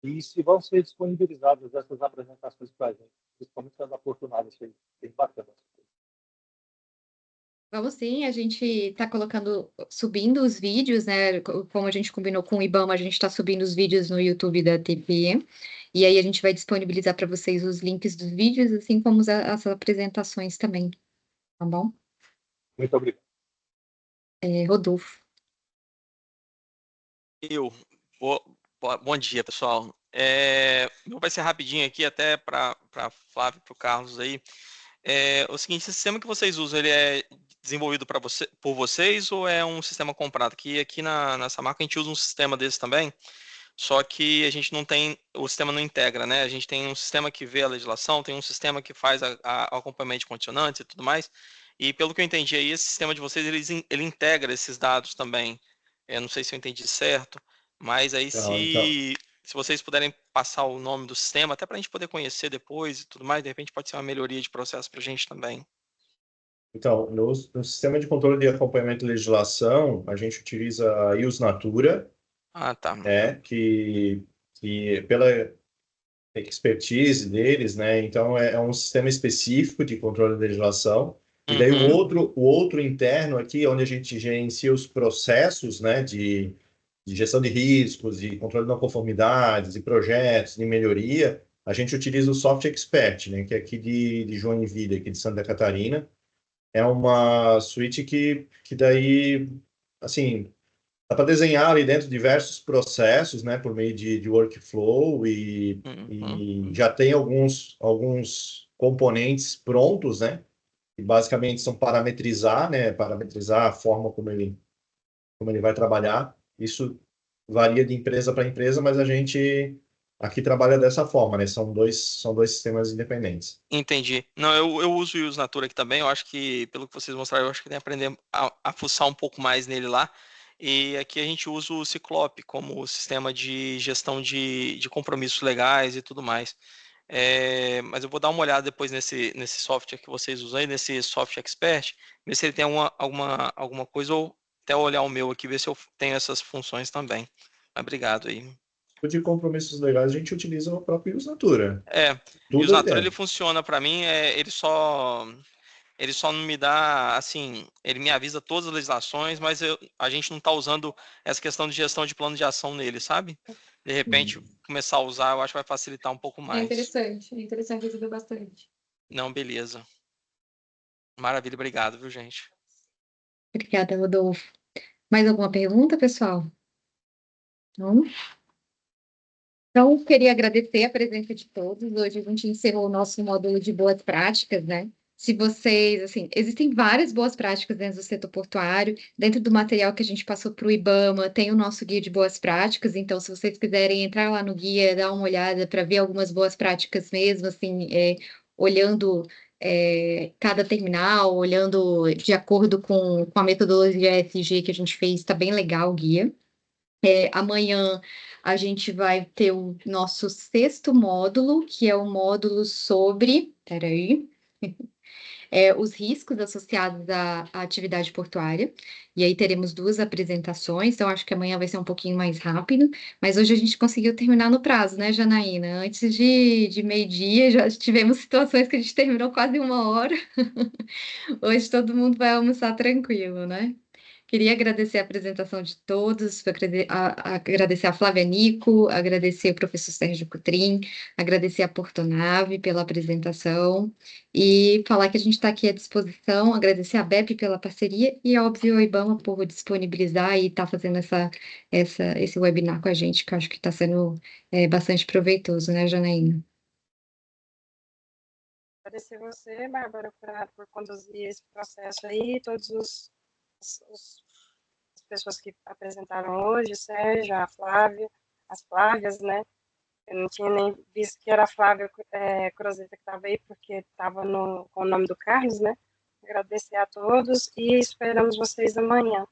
E se vão ser disponibilizadas essas apresentações para a gente, principalmente as da Fortunada, achei bem bacana. Vamos sim, a gente está subindo os vídeos, né? Como a gente combinou com o IBAMA, a gente está subindo os vídeos no YouTube da TV. E aí a gente vai disponibilizar para vocês os links dos vídeos, assim como as apresentações também. Tá bom? Muito obrigado. Rodolfo. Bom dia, pessoal. Vai ser rapidinho aqui, até para Flávio e para o Carlos aí. O seguinte, esse sistema que vocês usam, ele é desenvolvido por vocês ou é um sistema comprado? Aqui na Samarco a gente usa um sistema desse também, só que a gente não tem, o sistema não integra, né? A gente tem um sistema que vê a legislação, tem um sistema que faz o acompanhamento de condicionantes e tudo mais, e pelo que eu entendi aí, esse sistema de vocês, ele integra esses dados também. Eu não sei se eu entendi certo, mas aí se vocês puderem passar o nome do sistema, até para a gente poder conhecer depois e tudo mais, de repente pode ser uma melhoria de processo para a gente também. Então, no sistema de controle de acompanhamento de legislação, a gente utiliza a IUS Natura, Tá. Que pela expertise deles, né? Então, é um sistema específico de controle de legislação. E daí o outro interno aqui, onde a gente gerencia os processos, né, de gestão de riscos, de controle de não conformidades, de projetos, de melhoria, a gente utiliza o Soft Expert, né, que é aqui de Joinville, aqui de Santa Catarina. É uma suíte que daí, assim, dá para desenhar ali dentro diversos processos, né, por meio de workflow e já tem alguns componentes prontos, né, que basicamente são parametrizar, né, parametrizar a forma como ele vai trabalhar. Isso varia de empresa para empresa, mas a gente aqui trabalha dessa forma, né? São dois sistemas independentes. Entendi. Não, eu uso o Use Natura aqui também. Eu acho que, pelo que vocês mostraram, eu acho que tem que aprender a fuçar um pouco mais nele lá. E aqui a gente usa o Ciclope como sistema de gestão de compromissos legais e tudo mais. Mas eu vou dar uma olhada depois nesse software que vocês usam aí, nesse Soft Expert, ver se ele tem alguma coisa, ou até olhar o meu aqui, ver se eu tenho essas funções também. Obrigado aí. De compromissos legais, a gente utiliza o próprio Use Natura. E o Use Natura, ele dentro. funciona para mim, ele só não me dá, assim, ele me avisa todas as legislações, mas a gente não está usando essa questão de gestão de plano de ação nele, sabe? De repente, começar a usar, eu acho que vai facilitar um pouco É mais. interessante, ajuda bastante. Não, beleza. Maravilha, obrigado, viu, gente? Obrigada, Rodolfo. Mais alguma pergunta, pessoal? Não? Então, queria agradecer a presença de todos. Hoje a gente encerrou o nosso módulo de boas práticas, né? Se vocês, assim, existem várias boas práticas dentro do setor portuário. Dentro do material que a gente passou para o IBAMA, tem o nosso guia de boas práticas. Então, se vocês quiserem entrar lá no guia, dar uma olhada para ver algumas boas práticas mesmo, assim, olhando cada terminal, olhando de acordo com a metodologia ESG que a gente fez, está bem legal o guia. Amanhã a gente vai ter o nosso 6º módulo, que é o módulo sobre, peraí, os riscos associados à atividade portuária. E aí teremos 2 apresentações, então acho que amanhã vai ser um pouquinho mais rápido, mas hoje a gente conseguiu terminar no prazo, né, Janaína? Antes de meio-dia já tivemos situações que a gente terminou quase 1 hora. Hoje todo mundo vai almoçar tranquilo, né? Queria agradecer a apresentação de todos, agradecer a Flávia Nico, agradecer o professor Sérgio Cotrim, agradecer a Portonave pela apresentação e falar que a gente está aqui à disposição, agradecer a BEP pela parceria e, óbvio, ao IBAMA por disponibilizar e estar fazendo esse webinar com a gente, que eu acho que está sendo bastante proveitoso, né, Janaína? Agradecer você, Bárbara, por conduzir esse processo aí, todos as pessoas que apresentaram hoje, o Sérgio, a Flávia, as Flávias, né? Eu não tinha nem visto que era a Flávia Crozeta que estava aí, porque estava com o nome do Carlos, né? Agradecer a todos e esperamos vocês amanhã.